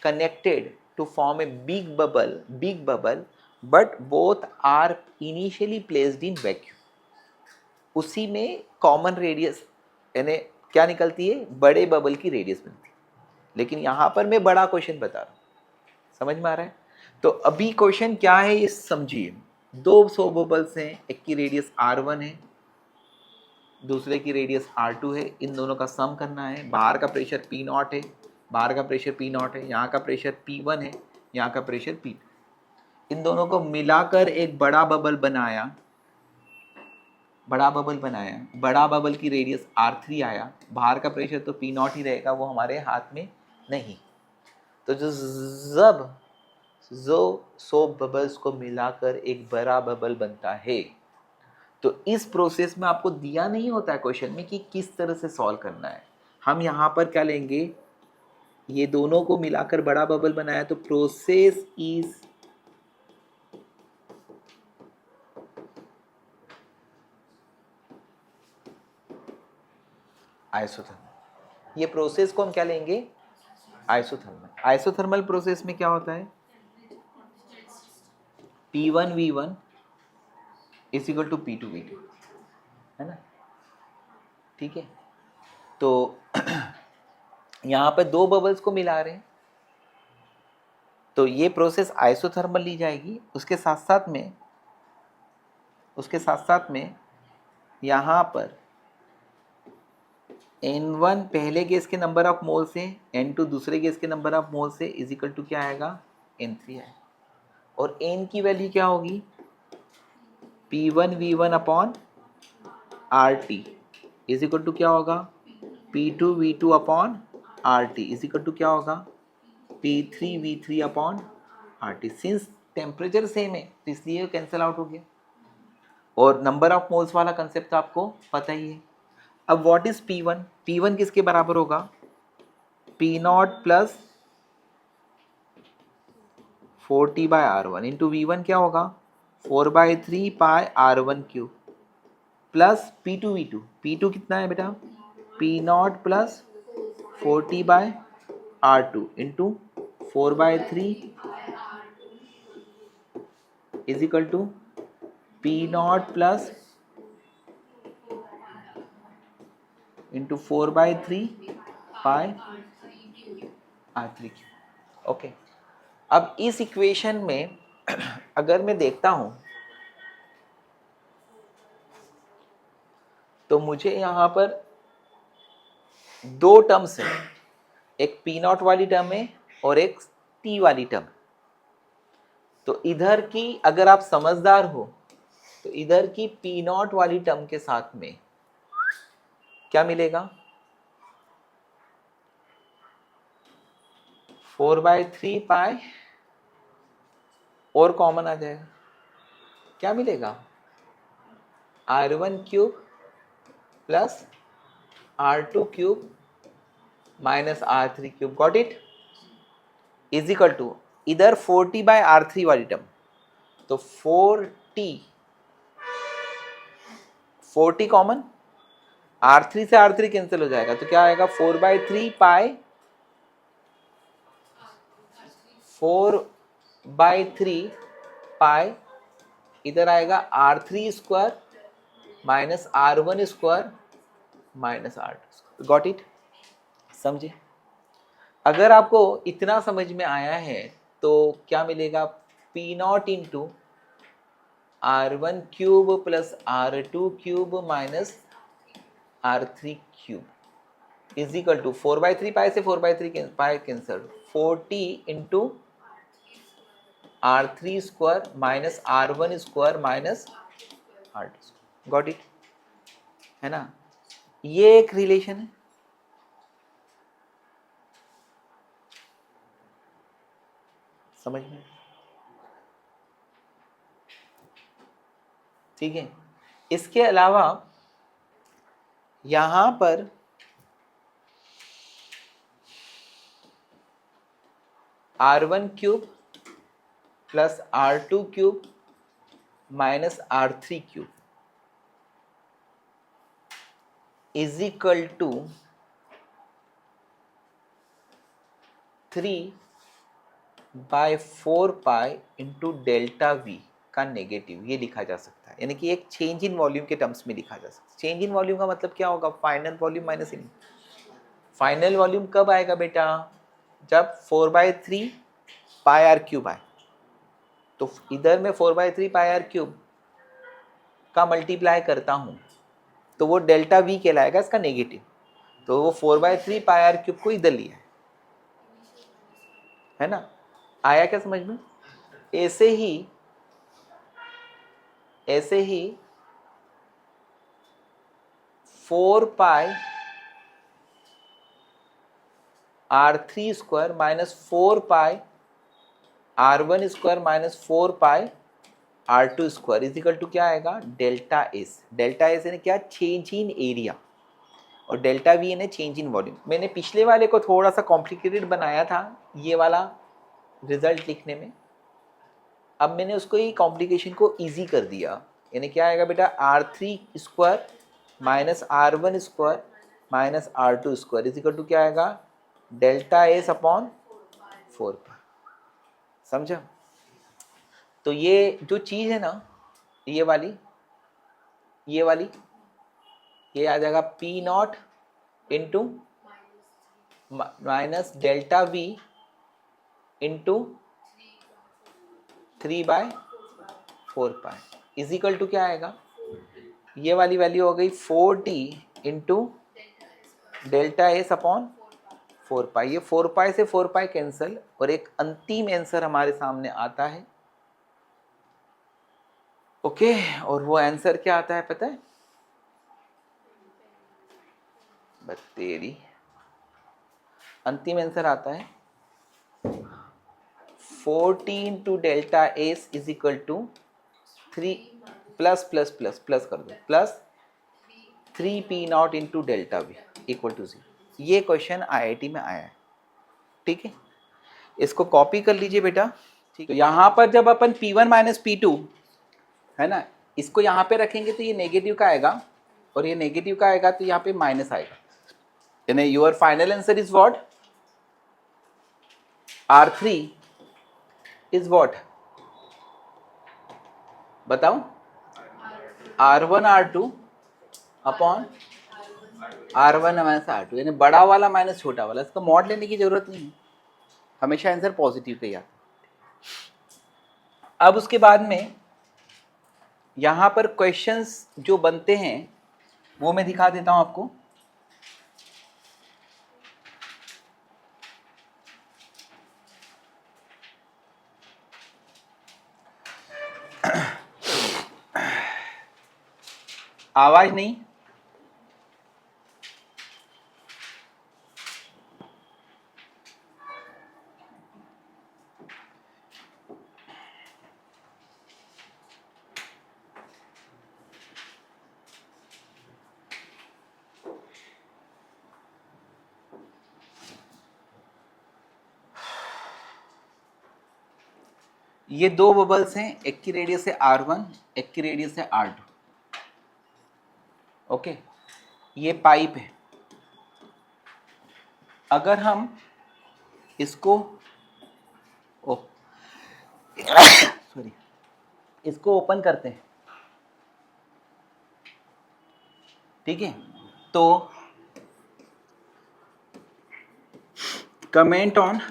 connected to form a big bubble but both are initially placed in vacuum. उसी में कॉमन रेडियस यानी क्या निकलती है? बड़े बबल की रेडियस मिलती है। लेकिन यहाँ पर मैं बड़ा क्वेश्चन बता रहा हूँ, समझ में आ रहा है? तो अभी क्वेश्चन क्या है ये समझिए। 200 बबल्स हैं, एक की रेडियस R1 है, दूसरे की रेडियस R2 है, इन दोनों का सम करना है। बाहर का प्रेशर P0 है, बाहर का प्रेशर P0 है, यहाँ का प्रेशर P1 है, यहाँ का प्रेशर P2। इन दोनों को मिलाकर एक बड़ा बबल बनाया, बड़ा बबल की रेडियस R3 आया। बाहर का प्रेशर तो P0 ही रहेगा, वो हमारे हाथ में नहीं। तो जब 100 बबल्स को मिलाकर एक बड़ा बबल बनता है, तो इस प्रोसेस में आपको दिया नहीं होता है क्वेश्चन में कि किस तरह से सॉल्व करना है। हम यहाँ पर क्या लेंगे, ये दोनों को मिलाकर बड़ा बबल बनाया, तो प्रोसेस इज आइसोथर्मल। ये प्रोसेस को हम क्या लेंगे? आइसोथर्मल। आइसोथर्मल प्रोसेस में क्या होता है? P1V1 is equal to P2V2, है ना? ठीक है। तो यहाँ पर 2 बबल्स को मिला रहे हैं, तो ये प्रोसेस आइसोथर्मल ली जाएगी। उसके साथ साथ में यहाँ पर N1 पहले गैस के नंबर ऑफ मोल से, N2 दूसरे गैस के नंबर ऑफ मोल से इज इक्वल टू क्या आएगा? N3 आएगा। और N की वैल्यू क्या होगी? P1V1 upon RT is equal to क्या होगा? P2V2 upon RT is equal to क्या होगा? P3V3 upon RT। Since temperature same है तो इसलिए कैंसिल आउट हो गया। और नंबर ऑफ मोल्स वाला कंसेप्ट तो आपको पता ही है। अब व्हाट इज P1? P1 किसके बराबर होगा? P0 plus 40/R1 into V1 क्या होगा? 4/3 पाई R1 cube plus P2V2। P2 कितना है बेटा? P0 plus 40/R2 into 4/3 is equal to P0 plus into 4/3 pi R3 cube. Okay, अब इस इक्वेशन में अगर मैं देखता हूं तो मुझे यहाँ पर 2 टर्म्स हैं, एक P0 वाली टर्म है और एक T वाली टर्म। तो इधर की अगर आप समझदार हो तो इधर की P0 वाली टर्म के साथ में क्या मिलेगा? 4/3 पाई और कॉमन आ जाएगा, क्या मिलेगा? R1 cube plus R2 cube minus R3 cube, got it, is equal to इधर 40/R3 वाली टर्म, तो 40 कॉमन, R3 से R3 कैंसिल हो जाएगा, तो क्या आएगा? 4/3 पाई 4/3 पाई, इधर आएगा R3 square minus R1 square minus R2, got it? समझे? अगर आपको इतना समझ में आया है तो क्या मिलेगा? P0 into R1 cube plus R2 cube minus R3 cube is equal to 4/3 pi से 4/3 pi cancel 40 into R3 square minus R1 square minus R2 square. Got it, है ना? ये एक रिलेशन है। समझ में? ठीक है। इसके अलावा यहां पर R1 cube plus R2 cube minus R3 cube is equal to 3/4 pi into delta V का नेगेटिव, ये लिखा जा सकता है। यानी कि एक चेंज इन वॉल्यूम के टर्म्स में लिखा जा सकता है। चेंज इन वॉल्यूम का मतलब क्या होगा? फाइनल वॉल्यूम माइनस इन। फाइनल वॉल्यूम कब आएगा बेटा? जब 4/3 पाई आर क्यूब आए। तो इधर मैं 4/3 पाई आर क्यूब का मल्टीप्लाई करता हूं तो वो डेल्टा वी कहलाएगा, इसका नेगेटिव। तो वो 4/3 पाई आर क्यूब को इधर लिया है ना? आया क्या समझ में? ऐसे ही 4 pi R3 square minus 4 pi R1 square minus 4 pi R2 square is equal to क्या आएगा? Delta S. डेल्टा एस यानी क्या? Change in area. और डेल्टा वी यानी चेंज इन वॉल्यूम। मैंने पिछले वाले को थोड़ा सा कॉम्प्लिकेटेड बनाया था ये वाला रिजल्ट लिखने में। अब मैंने उसको ये कॉम्प्लिकेशन को इजी कर दिया। यानी क्या आएगा बेटा? R3 square minus R1 square minus R2 square is equal to क्या आएगा? Delta S upon 4 pi. समझा? तो ये जो चीज है ना, ये वाली ये आ जाएगा P naught into minus delta V into 3/4 pi is equal to क्या आएगा? ये वाली वैल्यू हो गई 4t into delta S upon 4 pi. ये 4 पाई से 4 पाई कैंसिल और एक अंतिम आंसर हमारे सामने आता है। ओके, और वो आंसर क्या आता है पता है? बस तेरी अंतिम आंसर आता है 40 into delta S is equal to 3 plus कर दो plus 3p0 into delta V equal to 0। ये क्वेश्चन IIT में आया है। ठीक है, इसको कॉपी कर लीजिए बेटा। ठीक, तो यहाँ पर जब अपन P1 माइनस P2 है ना, इसको यहाँ पे रखेंगे तो ये नेगेटिव का आएगा और ये नेगेटिव का आएगा तो यहाँ पे माइनस आएगा। यानी your final answer is what? R3 is what? बताओ। R1 R2 upon R1 minus R2, यानी बड़ा वाला माइनस छोटा वाला। इसका मॉड लेने की जरूरत नहीं है, हमेशा आंसर पॉजिटिव का ही आता। अब उसके बाद में यहां पर क्वेश्चंस जो बनते हैं वो मैं दिखा देता हूं आपको। आवाज नहीं? ये दो बबल्स हैं, एक की रेडियस है R1, एक की रेडियस है R2। ओके, ये पाइप है। अगर हम इसको सॉरी इसको ओपन करते हैं, ठीक है, तो comment on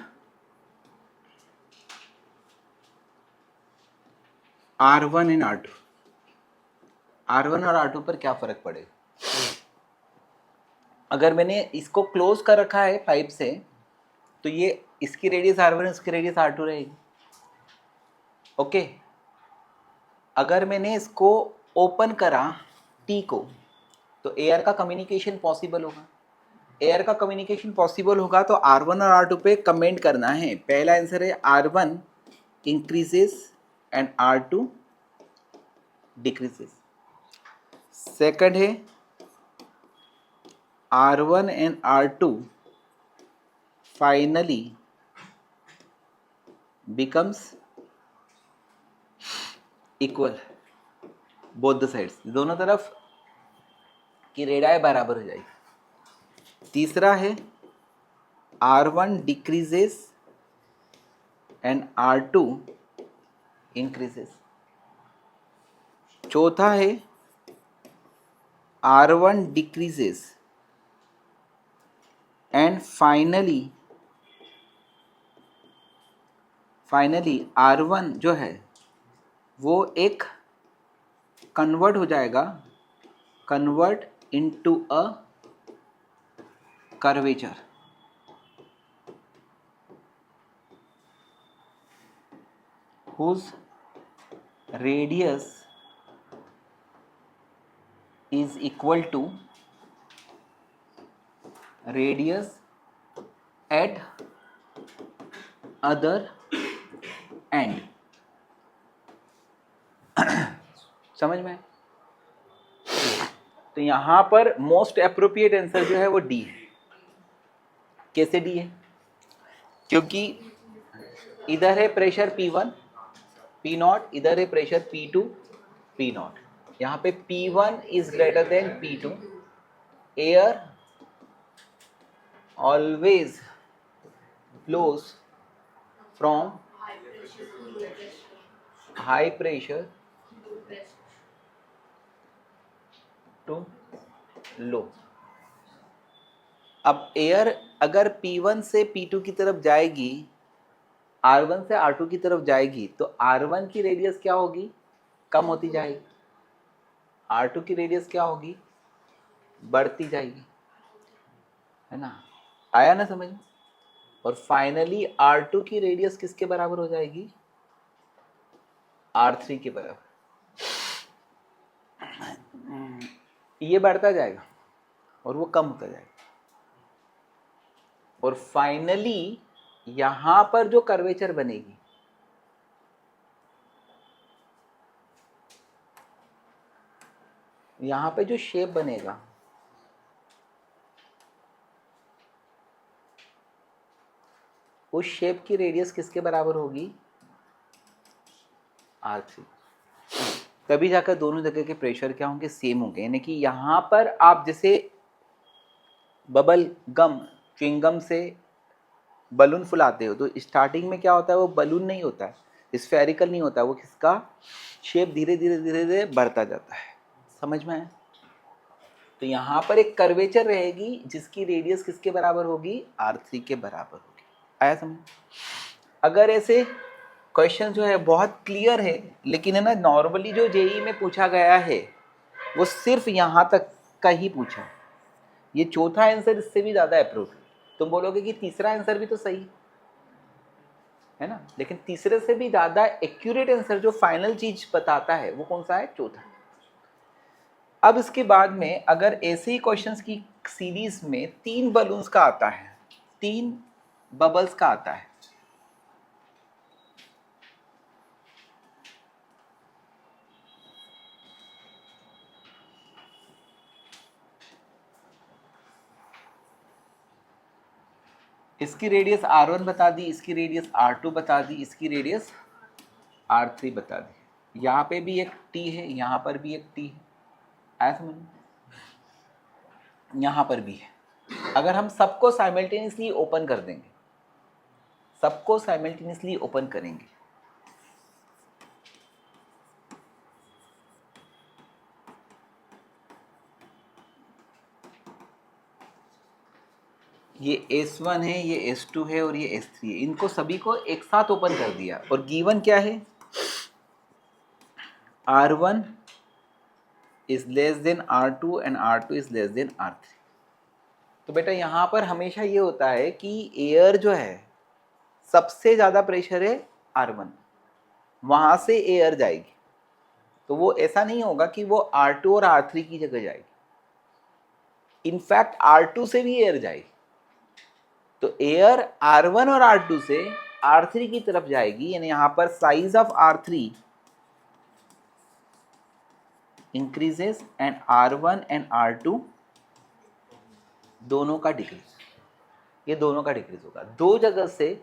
R1 and R2। R1 और R2 पर क्या फर्क पड़ेगा? अगर मैंने इसको क्लोज कर रखा है पाइप से, तो ये इसकी रेडियस R1 इसकी रेडियस R2 रहेगी। ओके, अगर मैंने इसको ओपन करा T को, तो एयर का कम्युनिकेशन पॉसिबल होगा। एयर का कम्युनिकेशन पॉसिबल होगा तो R1 और R2 पे कमेंट करना है। पहला आंसर है R1 increases and R2 decreases. Second है R1 and R2 finally becomes equal both the sides, दोनों तरफ की रेडियाई बराबर हो जाएगी। तीसरा है R1 decreases and R2 increases. चौथा है R1 decreases and finally R1 जो है वो एक कन्वर्ट हो जाएगा, convert into a curvature. whose radius is equal to radius at other end। समझ में? तो यहां पर मोस्ट अप्रोप्रिएट आंसर जो है वो डी है। कैसे डी है? क्योंकि इधर है प्रेशर P1 P0, इधर है प्रेशर P2 P0। यहाँ पे P1 is greater than P2। Air always flows from high pressure to low. अब एयर अगर P1 से P2 की तरफ जाएगी, R1 से R2 की तरफ जाएगी, तो R1 की रेडियस क्या होगी? कम होती जाएगी। R2 की रेडियस क्या होगी? बढ़ती जाएगी, है ना? आया ना समझ में? और फाइनली R2 की रेडियस किसके बराबर हो जाएगी? R3 के बराबर। ये बढ़ता जाएगा और वो कम होता जाएगा, और फाइनली यहां पर जो कर्वेचर बनेगी, यहां पे जो शेप बनेगा, उस शेप की रेडियस किसके बराबर होगी? R3। तभी जाकर दोनों जगह के प्रेशर क्या होंगे? सेम होंगे। यानी कि यहां पर आप जैसे बबल गम, च्युइंगम से बलून फुलाते हो, तो स्टार्टिंग में क्या होता है? वो बलून नहीं होता है, स्फेरिकल नहीं होता है, वो किसका शेप धीरे धीरे धीरे धीरे बढ़ता जाता है। समझ में है? तो यहाँ पर एक कर्वेचर रहेगी जिसकी रेडियस किसके बराबर होगी? R3 के बराबर होगी। आया समझ? अगर ऐसे क्वेश्चन जो है बहुत क्लियर है, लेकिन है ना, नॉर्मली जो जेईई में पूछा गया है वो सिर्फ यहाँ तक का ही पूछा। ये चौथा आंसर इससे भी ज़्यादा अप्रूव। तुम बोलोगे कि तीसरा आंसर भी तो सही है ना, लेकिन तीसरे से भी ज़्यादा एक्यूरेट आंसर जो फाइनल चीज बताता है वो कौन सा है? चौथा। अब इसके बाद में अगर ऐसे ही क्वेश्चंस की सीरीज में 3 बलून्स का आता है, 3 बबल्स का आता है, इसकी रेडियस R1 बता दी, इसकी रेडियस R2 बता दी, इसकी रेडियस R3 बता दी। यहाँ पे भी एक T है, यहाँ पर भी एक T है। आया समझ? यहाँ पर भी है। अगर हम सबको साइमल्टेनियसली ओपन कर देंगे, सबको साइमल्टेनियसली ओपन करेंगे, ये S1 है, ये S2 है और ये S3 है, इनको सभी को एक साथ ओपन कर दिया, और गिवन क्या है? R1 is less then R2 and R2 is less then R3। तो बेटा यहाँ पर हमेशा ये होता है कि एयर जो है सबसे ज़्यादा प्रेशर है R1, वहाँ से एयर जाएगी, तो वो ऐसा नहीं होगा कि वो R2 और R3 की जगह जाएगी, इनफैक्ट R2 से भी एयर जाएगी। तो एयर R1 और R2 से R3 की तरफ जाएगी, यानी यहाँ पर size of R3 increases and R1 and R2 दोनों का डिक्रीज, ये दोनों का डिक्रीज होगा। दो जगह से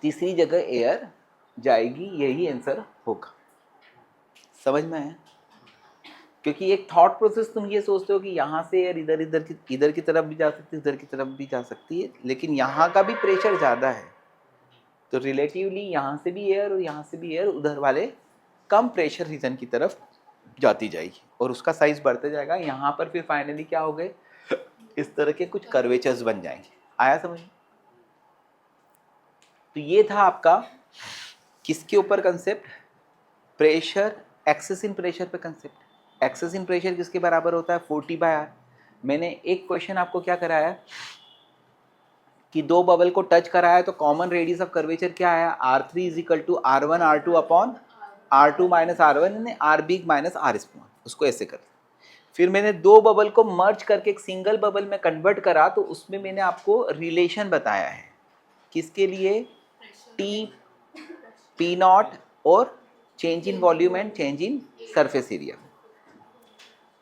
तीसरी जगह एयर जाएगी, यही आंसर होगा। समझ में है? क्योंकि एक थॉट प्रोसेस तुम ये सोचते हो कि यहाँ से एयर इधर की तरफ भी जा सकती है, इधर की तरफ भी जा सकती है, लेकिन यहाँ का भी प्रेशर ज़्यादा है, तो रिलेटिवली यहाँ से भी एयर और यहाँ से भी एयर उधर वाले कम प्रेशर रीजन की तरफ जाती जाएगी और उसका साइज बढ़ते जाएगा। यहाँ पर फिर फाइनली क्या हो गए, इस तरह के कुछ कर्वेचर्स बन जाएंगे। आया समझ? तो ये था आपका किसके ऊपर concept, pressure, excess in pressure पे कंसेप्ट। एक्सेस इन प्रेशर किसके बराबर होता है, 40/R। मैंने एक क्वेश्चन आपको क्या कराया कि दो बबल को टच कराया तो कॉमन रेडियस ऑफ कर्वेचर क्या आया, R3 is equal to R1 R2 upon R2 minus R1 यानी R big minus R small. उसको ऐसे कर, फिर मैंने दो बबल को मर्ज करके एक सिंगल बबल में कन्वर्ट करा, तो उसमें मैंने आपको रिलेशन बताया है किसके लिए, टी पी नॉट और change in volume and change in surface area.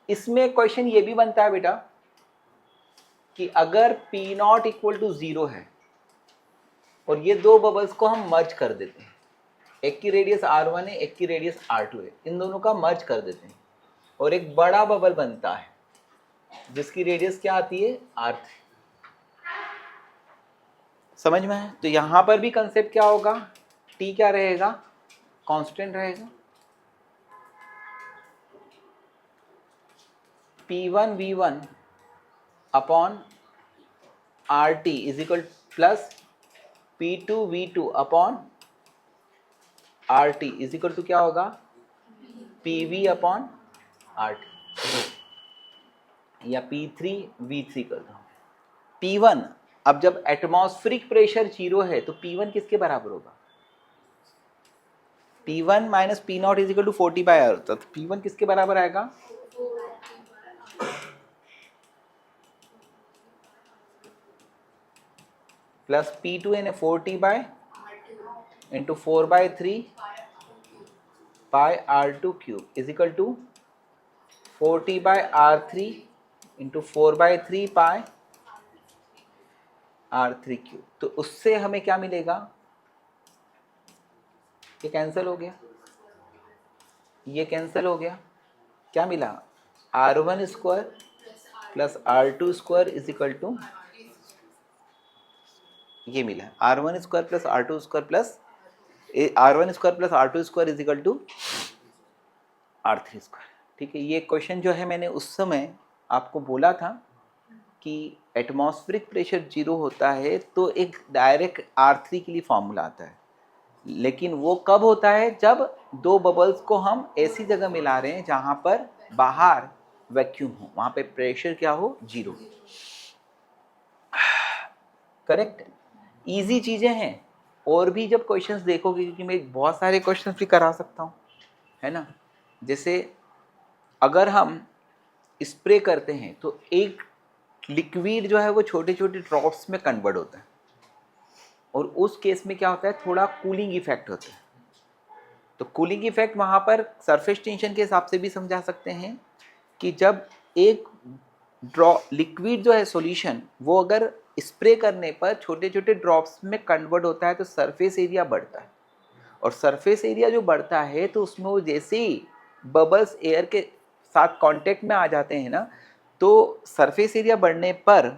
इसमें क्वेश्चन ये भी बनता है बेटा कि अगर पी नॉट इक्वल टू 0 है और ये दो बबल्स को हम मर्ज कर देते हैं, एक की रेडियस R1 है, एक की रेडियस R2 है, इन दोनों का मर्ज कर देते हैं और एक बड़ा बबल बनता है जिसकी रेडियस क्या आती है, R3। समझ में है? तो यहां पर भी कंसेप्ट क्या होगा, T क्या रहेगा, कांस्टेंट रहेगा, P1 V1 upon RT is equal plus P2 V2 upon RT is equal to क्या होगा, PV अपॉन RT या P3 V3 कर दो। P1, अब जब एटमॉस्फेरिक प्रेशर 0 है तो P1 किसके बराबर होगा, P1 minus P not is equal to 40/R होता है, तो P1 किसके बराबर आएगा, प्लस P2 यानी 40 इंटू 4/3 पाई R2 cube is equal to 40/R3 into 4/3 pi R3 cube. तो उससे हमें क्या मिलेगा, ये कैंसिल हो गया, ये कैंसिल हो गया, क्या मिला, R1 square plus R2 square is equal to, ये मिला R1 square plus R2 square plus R1 square plus R2 square is equal to R3 square. ठीक है, ये क्वेश्चन जो है मैंने उस समय आपको बोला था कि एटमॉस्फेरिक प्रेशर 0 होता है तो एक डायरेक्ट R3 के लिए फॉर्मूला आता है, लेकिन वो कब होता है, जब दो बबल्स को हम ऐसी जगह मिला रहे हैं जहां पर बाहर वैक्यूम हो, वहां पे प्रेशर क्या हो, 0। करेक्ट, इजी चीजें हैं। और भी जब क्वेश्चंस देखोगे, क्योंकि मैं बहुत सारे क्वेश्चंस भी करा सकता हूँ, है ना, जैसे अगर हम स्प्रे करते हैं तो एक लिक्विड जो है वो छोटे छोटे ड्रॉप्स में कन्वर्ट होता है और उस केस में क्या होता है, थोड़ा कूलिंग इफेक्ट होता है। तो कूलिंग इफेक्ट वहाँ पर सरफेस टेंशन के हिसाब से भी समझा सकते हैं कि जब एक लिक्विड जो है सॉल्यूशन, वो अगर स्प्रे करने पर छोटे छोटे ड्रॉप्स में कन्वर्ट होता है तो सरफेस एरिया बढ़ता है, और सरफेस एरिया जो बढ़ता है तो उसमें वो जैसे ही बबल्स एयर के साथ कांटेक्ट में आ जाते हैं ना, तो सरफेस एरिया बढ़ने पर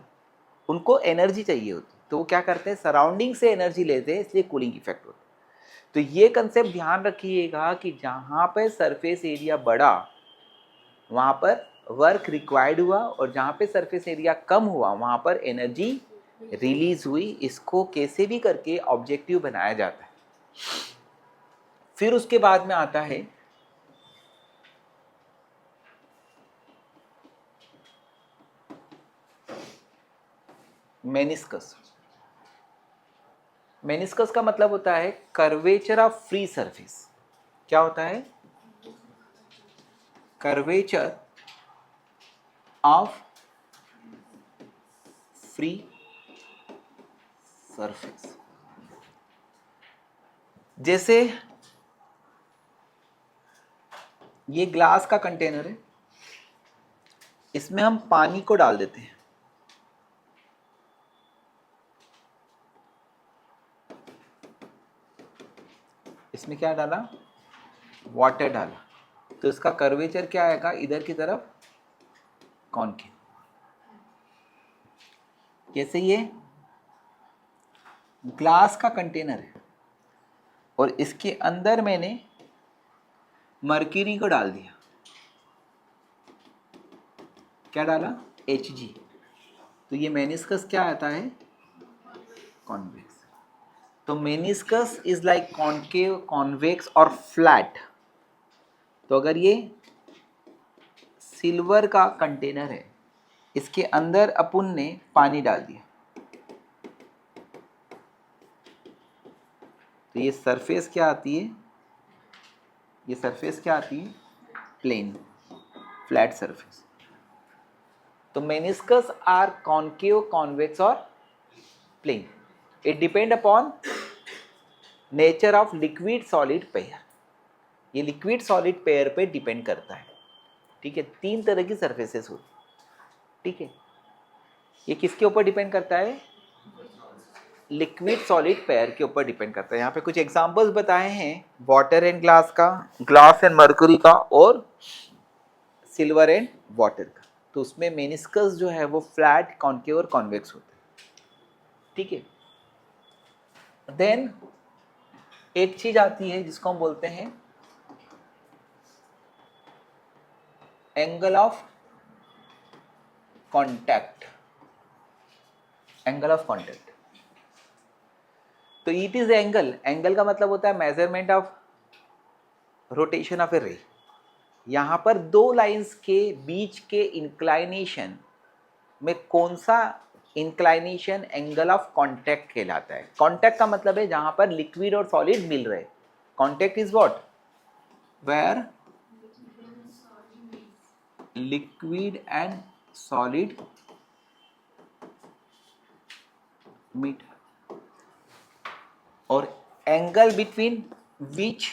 उनको एनर्जी चाहिए होती है, तो वो क्या करते हैं, सराउंडिंग से एनर्जी लेते हैं, इसलिए कूलिंग इफेक्ट होता है। तो ये कंसेप्ट ध्यान रखिएगा कि जहाँ पर सरफेस एरिया बढ़ा वहाँ पर वर्क रिक्वायर्ड हुआ, और जहाँ पे सरफेस एरिया कम हुआ वहाँ पर एनर्जी रिलीज हुई। इसको कैसे भी करके ऑब्जेक्टिव बनाया जाता है। फिर उसके बाद में आता है मेनिस्कस। मेनिस्कस का मतलब होता है कर्वेचर ऑफ फ्री सरफेस। क्या होता है? Curvature of free surface. जैसे ये ग्लास का कंटेनर है, इसमें हम पानी को डाल देते हैं, इसमें क्या डाला? वाटर डाला, तो इसका कर्वेचर क्या आएगा? इधर की तरफ कॉन्केव। जैसे ये ग्लास का कंटेनर है और इसके अंदर मैंने मर्क्यूरी को डाल दिया, क्या डाला? Hg, तो ये मेनिस्कस क्या आता है? कॉन्वेक्स। तो meniscus is like concave, convex और फ्लैट। तो अगर ये सिल्वर का कंटेनर है, इसके अंदर अपन ने पानी डाल दिया, तो ये सरफेस क्या आती है? ये सरफेस क्या आती है? Plane, flat surface. तो मेनिस्कस आर कॉन्केव, कॉन्वेक्स और plane. It depend upon nature of liquid solid pair. ये लिक्विड सॉलिड पेयर पे डिपेंड करता है। ठीक है, 3 तरह की सरफेसेस होती। ठीक है, ये किसके ऊपर डिपेंड करता है? लिक्विड सॉलिड पेयर के ऊपर डिपेंड करता है। यहाँ पे कुछ एग्जांपल्स बताए हैं, वाटर एंड ग्लास का, ग्लास एंड मर्क्यूरी का, और सिल्वर एंड वाटर का। तो उसमें मेनिस्कस जो है वो फ्लैट, कॉन्केव और कॉन्वेक्स होता है। ठीक है, देन एक चीज आती है जिसको हम बोलते हैं angle of contact. Angle of contact, तो इट इज एंगल। एंगल का मतलब होता है मेजरमेंट ऑफ रोटेशन ऑफ ए रे। यहां पर 2 लाइंस के बीच के इंक्लाइनेशन में कौन सा इंक्लाइनेशन एंगल ऑफ कॉन्टैक्ट कहलाता है? कॉन्टैक्ट का मतलब है जहां पर लिक्विड और सॉलिड मिल रहे। Contact is what? Where liquid and solid meet, और angle between which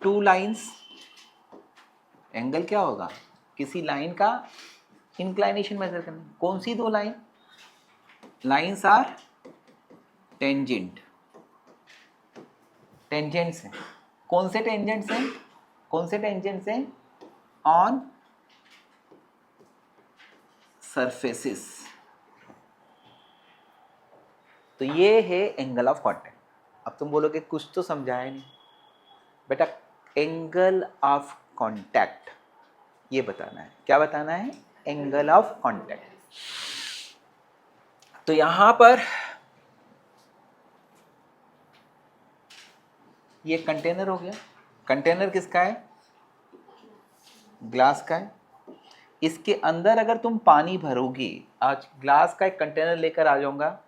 2 lines. Angle क्या होगा? किसी लाइन का इंक्लाइनेशन मेजर करना। कौन सी 2 line? Lines are tangent. Tangents हैं। कौन से टेंजेंट्स हैं? कौन से टेंजेंट्स हैं? On surfaces. तो ये है एंगल ऑफ कॉन्टैक्ट। अब तुम बोलोगे कुछ तो समझाया नहीं बेटा। एंगल ऑफ कॉन्टैक्ट ये बताना है। क्या बताना है? Angle of contact. तो यहां पर ये कंटेनर हो गया। कंटेनर किसका है? ग्लास का है। इसके अंदर अगर तुम पानी भरोगे, आज ग्लास का एक कंटेनर लेकर आ जाऊंगा,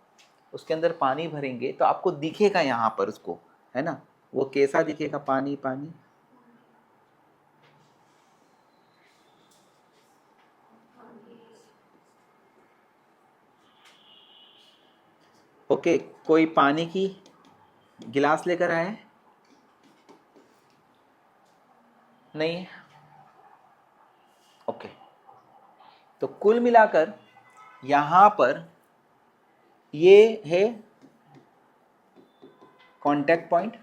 उसके अंदर पानी भरेंगे तो आपको दिखेगा यहां पर उसको, है ना? वो कैसा दिखेगा? पानी पानी। ओके, कोई पानी की गिलास लेकर आए? नहीं? ओके, तो कुल मिलाकर यहां पर ये है कांटेक्ट पॉइंट।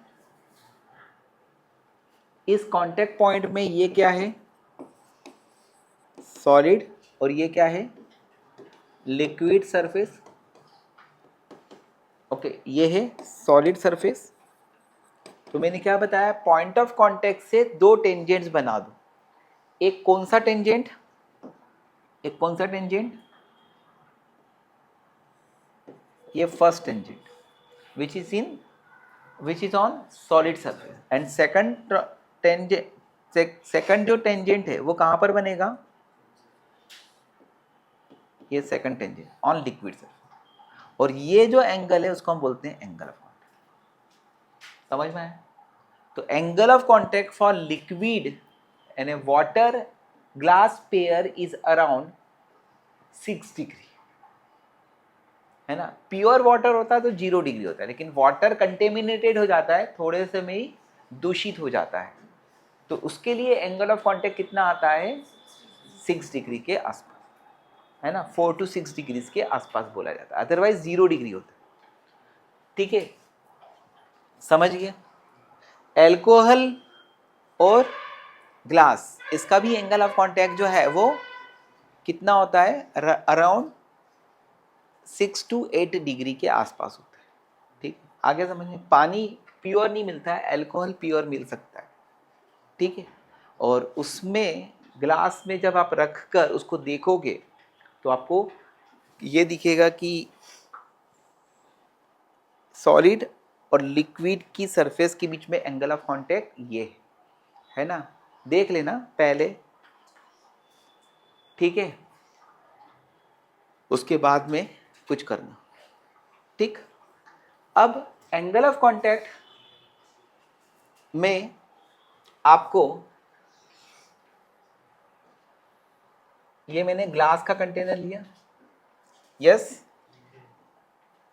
इस कांटेक्ट पॉइंट में ये क्या है? सॉलिड, और ये क्या है? Liquid surface. ओके, ये है सॉलिड सरफेस। तो मैंने क्या बताया? पॉइंट ऑफ कांटेक्ट से 2 टेंजेंट्स बना दो। एक कौन सा टेंजेंट? एक कौन सा टेंजेंट? ये first tangent which is on solid surface, and second tangent, second जो टेंजेंट है वो कहां पर बनेगा? ये second tangent on liquid surface, और ये जो एंगल है उसको हम बोलते हैं एंगल ऑफ कॉन्टैक्ट। समझ में आया? तो angle of contact for liquid and A water glass pair is around 6 degree, है ना। प्योर वाटर होता है तो 0 डिग्री होता है, लेकिन वाटर कंटेमिनेटेड हो जाता है, थोड़े से में ही दूषित हो जाता है, तो उसके लिए एंगल ऑफ कॉन्टैक्ट कितना आता है, 6 डिग्री के आसपास, है ना। 4 to 6 डिग्रीज के आसपास बोला जाता है, अदरवाइज 0 डिग्री होता है। ठीक है, समझ गए? एल्कोहल और ग्लास, इसका भी एंगल ऑफ कॉन्टैक्ट जो है वो कितना होता है, अराउंड 6 to 8 डिग्री के आसपास होता है। ठीक, आगे समझिए। पानी प्योर नहीं मिलता है, एल्कोहल प्योर मिल सकता है, ठीक है। और उसमें ग्लास में जब आप रख कर उसको देखोगे तो आपको ये दिखेगा कि सॉलिड और लिक्विड की सरफेस के बीच में एंगल ऑफ कांटेक्ट ये है ना, देख लेना पहले, ठीक है, उसके बाद में कुछ करना। ठीक, अब एंगल ऑफ कांटेक्ट में आपको ये मैंने ग्लास का कंटेनर लिया, यस,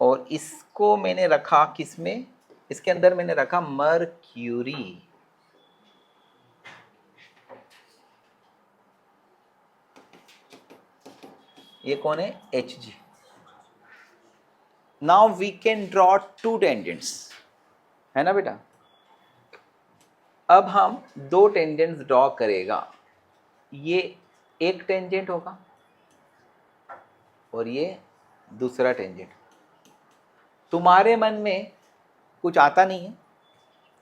और इसको मैंने रखा किसमें, इसके अंदर मैंने रखा मर्क्यूरी। ये कौन है, Hg। Now we can draw 2 tangents, है ना बेटा। अब हम 2 टेंजेंट्स ड्रॉ करेगा, ये एक टेंजेंट होगा और ये दूसरा टेंजेंट। तुम्हारे मन में कुछ आता नहीं है,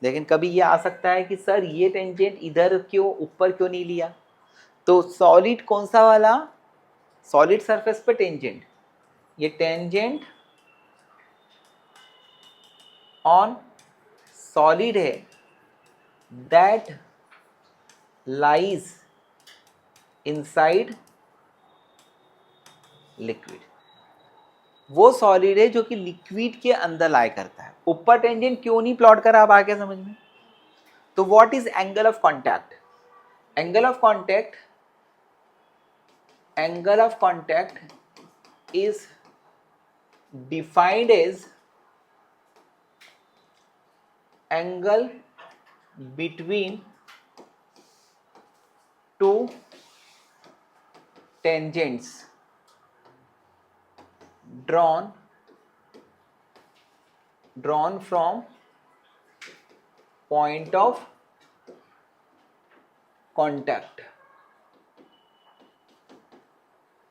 लेकिन कभी ये आ सकता है कि सर ये टेंजेंट इधर क्यों, ऊपर क्यों नहीं लिया। तो सॉलिड कौन सा वाला, सॉलिड सरफेस पे टेंजेंट, ये टेंजेंट ऑन सॉलिड है दैट लाइज इनसाइड लिक्विड, वो सॉलिड है जो कि लिक्विड के अंदर लाई करता है। ऊपर टेंजेंट क्यों नहीं प्लॉट करा, आप आगे समझ में। तो what is angle of contact, angle of contact, angle of contact is defined as angle between two tangents drawn from point of contact.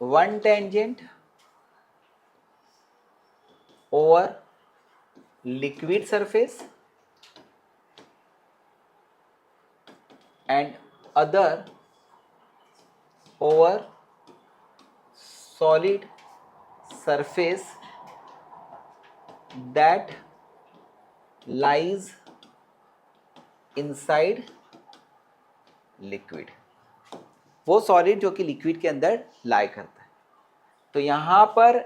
One tangent over liquid surface and other over solid surface that lies inside liquid, वो solid जो कि liquid के अंदर लाई करता है। तो यहां पर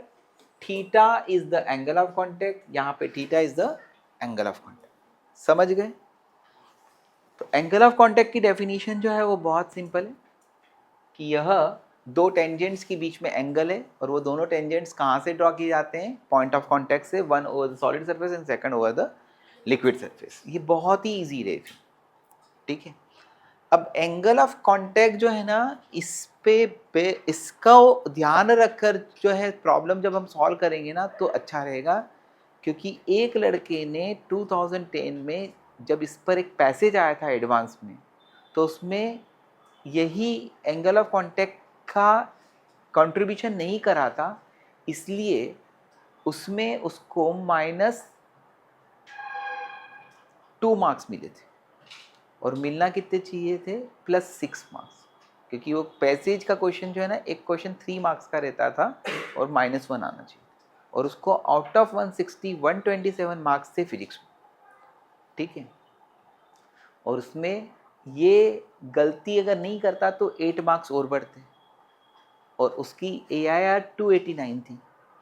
theta is the angle of contact, यहां पे theta is the angle of contact. समझ गए? तो एंगल ऑफ कांटेक्ट की डेफिनेशन जो है वो बहुत सिंपल है कि यह दो टेंजेंट्स के बीच में एंगल है, और वो दोनों टेंजेंट्स कहाँ से ड्रॉ किए जाते हैं, पॉइंट ऑफ कांटेक्ट से, one over the solid surface and second over the liquid surface. ये बहुत ही इजी रहेगा, ठीक है। अब एंगल ऑफ कांटेक्ट जो है ना, इस पे इसका ध्यान रखकर जो है प्रॉब्लम जब हम सॉल्व करेंगे ना तो अच्छा रहेगा, क्योंकि एक लड़के ने 2010 में जब इस पर एक पैसेज आया था एडवांस में, तो उसमें यही एंगल ऑफ कांटेक्ट का कंट्रीब्यूशन नहीं करा था, इसलिए उसमें उसको -2 मार्क्स मिले थे, और मिलना कितने चाहिए थे, +6 मार्क्स, क्योंकि वो पैसेज का क्वेश्चन जो है ना, एक क्वेश्चन 3 मार्क्स का रहता था और -1 आना चाहिए, और उसको आउट ऑफ 160 127 मार्क्स थे फिजिक्स में, ठीक है। और उसमें ये गलती अगर नहीं करता तो 8 मार्क्स और बढ़ते, और उसकी AIR 289 थी,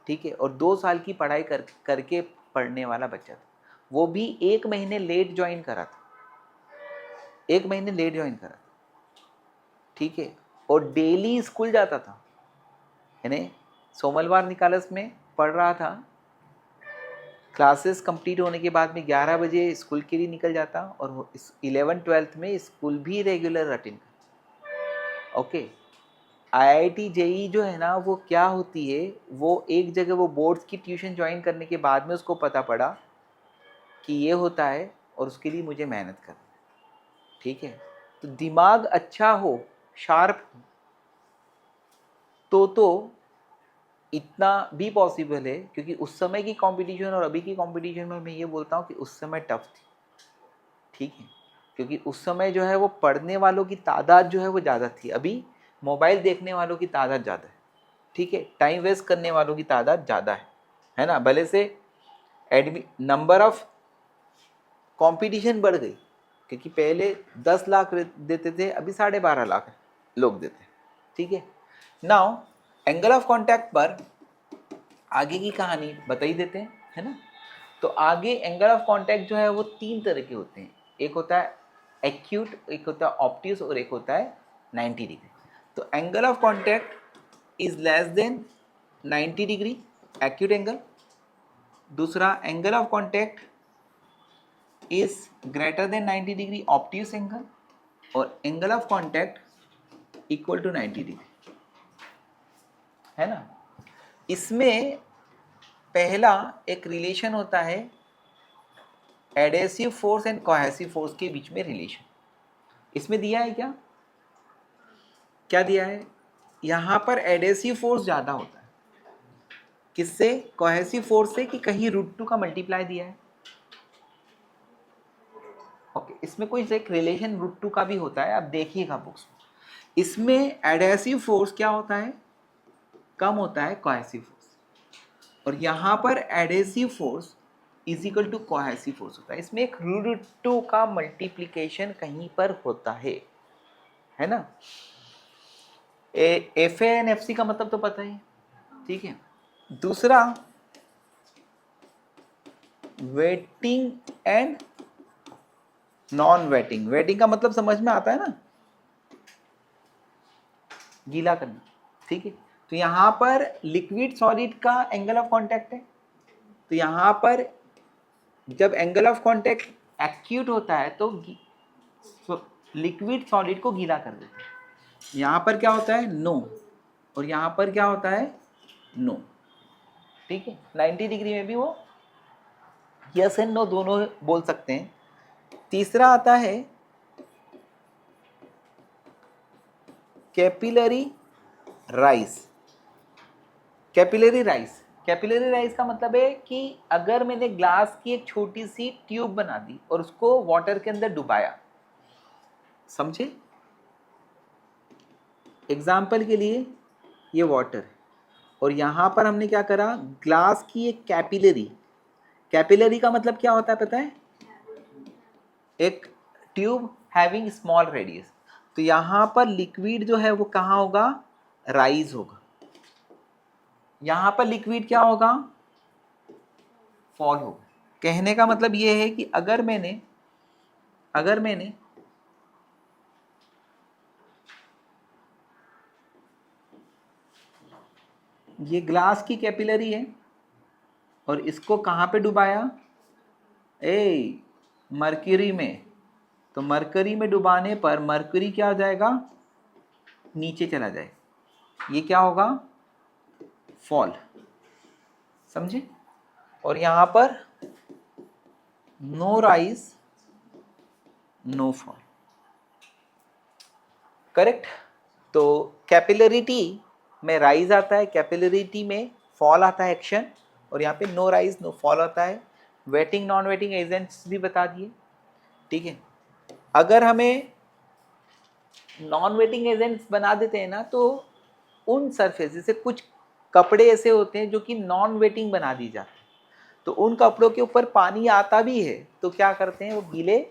ठीक है, और 2 साल की पढ़ाई करके पढ़ने वाला बच्चा था। वो भी 1 महीने लेट ज्वाइन करा था, 1 महीने लेट ज्वाइन करा था, ठीक है, और डेली स्कूल जाता था, यानी सोमवार निकालस में पढ़ रहा था, क्लासेस कंप्लीट होने के बाद में 11 बजे स्कूल के लिए निकल जाता, और 11th-12th में स्कूल भी रेगुलर अटेंड करता। ओके, IIT JEE जो है ना वो क्या होती है, वो एक जगह वो बोर्ड्स की ट्यूशन ज्वाइन करने के बाद में उसको पता पड़ा कि ये होता है और उसके लिए मुझे मेहनत करनी है, ठीक है। तो दिमाग अच्छा हो, शार्प हो, तो इतना भी पॉसिबल है, क्योंकि उस समय की कंपटीशन और अभी की कंपटीशन में मैं ये बोलता हूँ कि उस समय टफ थी, ठीक है, क्योंकि उस समय जो है वो पढ़ने वालों की तादाद जो है वो ज़्यादा थी, अभी मोबाइल देखने वालों की तादाद ज़्यादा है, ठीक है, टाइम वेस्ट करने वालों की तादाद ज़्यादा है ना। भले से नंबर ऑफ कंपटीशन बढ़ गई, क्योंकि पहले 10 लाख देते थे, अभी 12.5 लाख लोग देते हैं, ठीक है। नाउ एंगल ऑफ कांटेक्ट पर आगे की कहानी बता ही देते हैं, है ना। तो आगे एंगल ऑफ कांटेक्ट जो है वो 3 तरह के होते हैं, एक होता है एक्यूट, एक होता है ऑब्ट्यूस और एक होता है 90 डिग्री। तो angle of contact is less than 90 degree acute angle, दूसरा angle of contact is greater than 90 degree obtuse angle, और angle of contact equal to 90 degree, है ना। इसमें पहला एक रिलेशन होता है adhesive force and cohesive force के बीच में रिलेशन। इसमें दिया है क्या क्या दिया है, यहां पर एडेसिव फोर्स ज्यादा होता है, किससे, कोहेसिव फोर्स से, कि कहीं √2 का मल्टीप्लाई दिया है। ओके, इसमें कोई एक रिलेशन √2 का भी होता है, आप देखिएगा बुक्स में। इसमें एडेसिव फोर्स क्या होता है, कम होता है कोहेसिव फोर्स, और यहां पर adhesive force is equal to cohesive force होता है। इसमें एक √2 का मल्टीप्लीकेशन कहीं पर होता है ना। FA एंड FC का मतलब तो पता ही, ठीक है। दूसरा waiting and non waiting, waiting का मतलब समझ में आता है ना, गीला करना, ठीक है। तो यहां पर लिक्विड सॉलिड का एंगल ऑफ कांटेक्ट है, तो यहां पर जब एंगल ऑफ कांटेक्ट एक्यूट होता है तो लिक्विड सॉलिड को गीला कर देते हैं। यहां पर क्या होता है, नो, और यहां पर क्या होता है, नो, ठीक है। 90 डिग्री में भी वो यस एंड नो दोनों बोल सकते हैं। तीसरा आता है capillary rise. Capillary rise, capillary rise का मतलब है कि अगर मैंने ग्लास की एक छोटी सी ट्यूब बना दी और उसको वाटर के अंदर डुबाया, समझे, एग्जाम्पल के लिए ये वाटर है, और यहां पर हमने क्या करा, ग्लास की एक कैपिलरी, कैपिलरी का मतलब क्या होता है पता है, एक ट्यूब हैविंग स्मॉल रेडियस। तो यहां पर लिक्विड जो है वो कहां होगा, राइज होगा, यहां पर लिक्विड क्या होगा, फॉल होगा। कहने का मतलब ये है कि अगर मैंने ये ग्लास की कैपिलरी है और इसको कहां पे डुबाया, मरकरी में, तो मरकरी में डुबाने पर मरकरी क्या हो जाएगा, नीचे चला जाए, ये क्या होगा, फॉल, समझे। और यहां पर no rise no fall, correct. तो कैपिलरिटी में राइज आता है, कैपिलरिटी में फॉल आता है एक्शन, और यहाँ पे नो राइज नो फॉल आता है। वेटिंग नॉन वेटिंग एजेंट्स भी बता दिए, ठीक है। अगर हमें नॉन वेटिंग एजेंट्स बना देते हैं ना, तो उन सरफेस, जैसे कुछ कपड़े ऐसे होते हैं जो कि नॉन वेटिंग बना दी जाती है, तो उन कपड़ों के ऊपर पानी आता भी है तो क्या करते हैं, वो गीले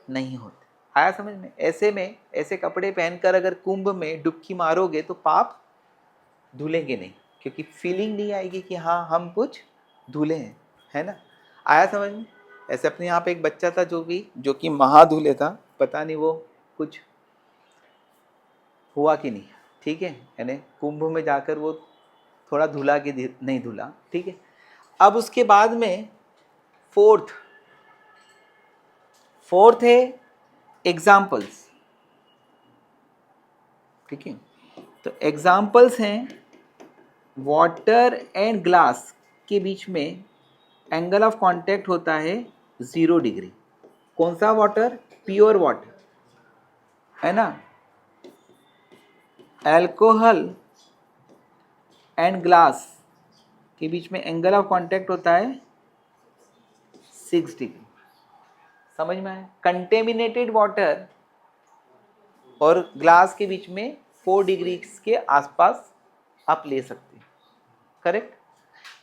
नहीं होते। आया समझ में। ऐसे कपड़े पहनकर अगर कुंभ में डुबकी मारोगे तो पाप धुलेंगे नहीं, क्योंकि फीलिंग नहीं आएगी कि हाँ हम कुछ धुले हैं, है ना। आया समझ में। ऐसे अपने यहाँ पे एक बच्चा था जो कि महाधुले था, पता नहीं वो कुछ हुआ कि नहीं, ठीक है, यानी कुंभ में जाकर वो थोड़ा धुला कि नहीं धुला, ठीक है। अब उसके बाद में फोर्थ है एग्जाम्पल्स, ठीक है। तो एग्जाम्पल्स हैं, वाटर एंड ग्लास के बीच में एंगल ऑफ कांटेक्ट होता है 0 डिग्री। कौन सा वाटर? प्योर वाटर, है ना। अल्कोहल एंड ग्लास के बीच में एंगल ऑफ कांटेक्ट होता है 6 डिग्री। समझ में आया। कंटेमिनेटेड वाटर और ग्लास के बीच में 4 डिग्री के आसपास आप ले सकते हैं, करेक्ट।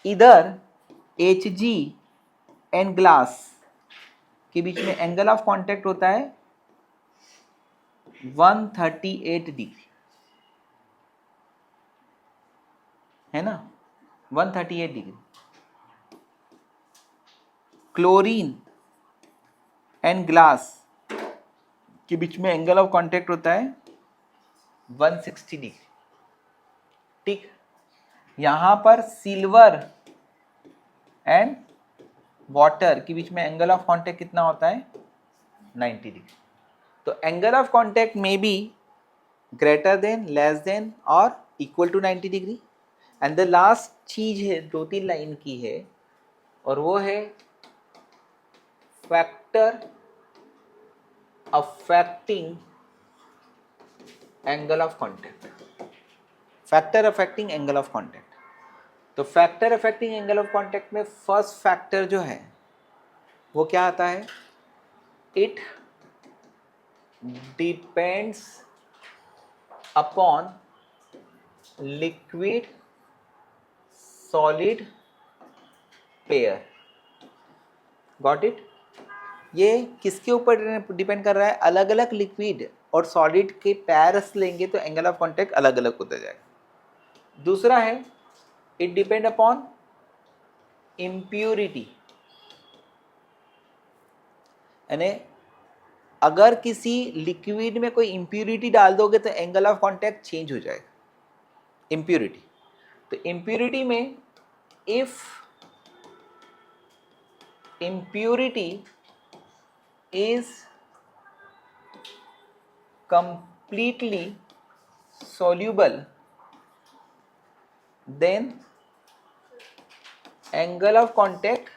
इधर Hg एंड ग्लास के बीच में एंगल ऑफ कांटेक्ट होता है 138 डिग्री, है ना, 138 डिग्री। क्लोरीन एंड ग्लास के बीच में एंगल ऑफ कांटेक्ट होता है 160 डिग्री, ठीक। यहां पर सिल्वर एंड वाटर के बीच में एंगल ऑफ कांटेक्ट कितना होता है? 90 डिग्री। तो एंगल ऑफ कांटेक्ट में be greater than, less than और equal to 90 degree. And the last चीज है, 2-3 लाइन की है, और वो है factor affecting angle of contact. Factor affecting angle of contact. तो factor affecting angle of contact में फर्स्ट फैक्टर जो है वो क्या आता है? It depends upon liquid solid pair. Got it. ये किसके ऊपर डिपेंड कर रहा है? अलग अलग लिक्विड और सॉलिड के पेयर्स लेंगे तो एंगल ऑफ कांटेक्ट अलग अलग होता जाएगा। दूसरा है इट डिपेंड अपॉन इम्प्यूरिटी, यानी अगर किसी लिक्विड में कोई इम्प्यूरिटी डाल दोगे तो एंगल ऑफ कांटेक्ट चेंज हो जाएगा। इम्प्यूरिटी, तो इम्प्यूरिटी में if impurity is completely soluble, then angle of contact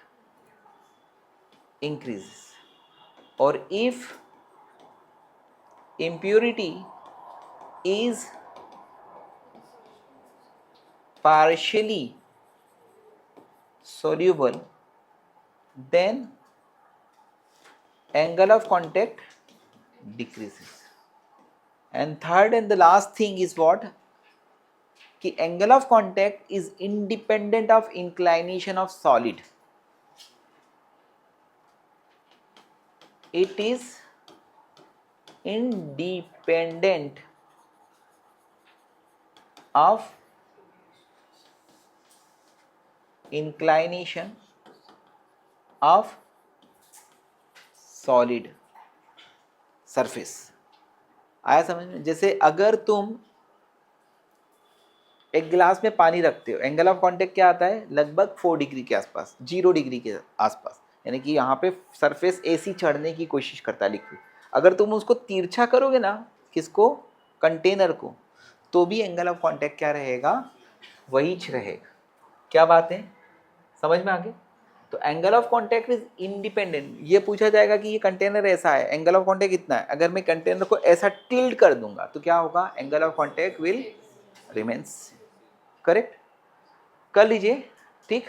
increases, or if impurity is partially soluble, then angle of contact decreases. And third and the last thing is what? कि angle of contact is independent of inclination of solid. It is independent of inclination of solid surface. आया समझ में। जैसे अगर तुम एक गिलास में पानी रखते हो, एंगल ऑफ कांटेक्ट क्या आता है? लगभग 4 डिग्री के आसपास, 0 डिग्री के आसपास, यानी कि यहाँ पे सरफेस एसी चढ़ने की कोशिश करता है लिक्विड। अगर तुम उसको तिरछा करोगे ना, किसको? कंटेनर को, तो भी एंगल ऑफ कांटेक्ट क्या रहेगा? वही रहेगा। क्या बात है, समझ में आ गया। तो angle of contact is independent. ये पूछा जाएगा कि ये कंटेनर ऐसा है, एंगल ऑफ कांटेक्ट कितना है। अगर मैं कंटेनर को ऐसा टिल्ट कर दूंगा तो क्या होगा? Angle of contact will remains, correct. कर लीजिए, ठीक।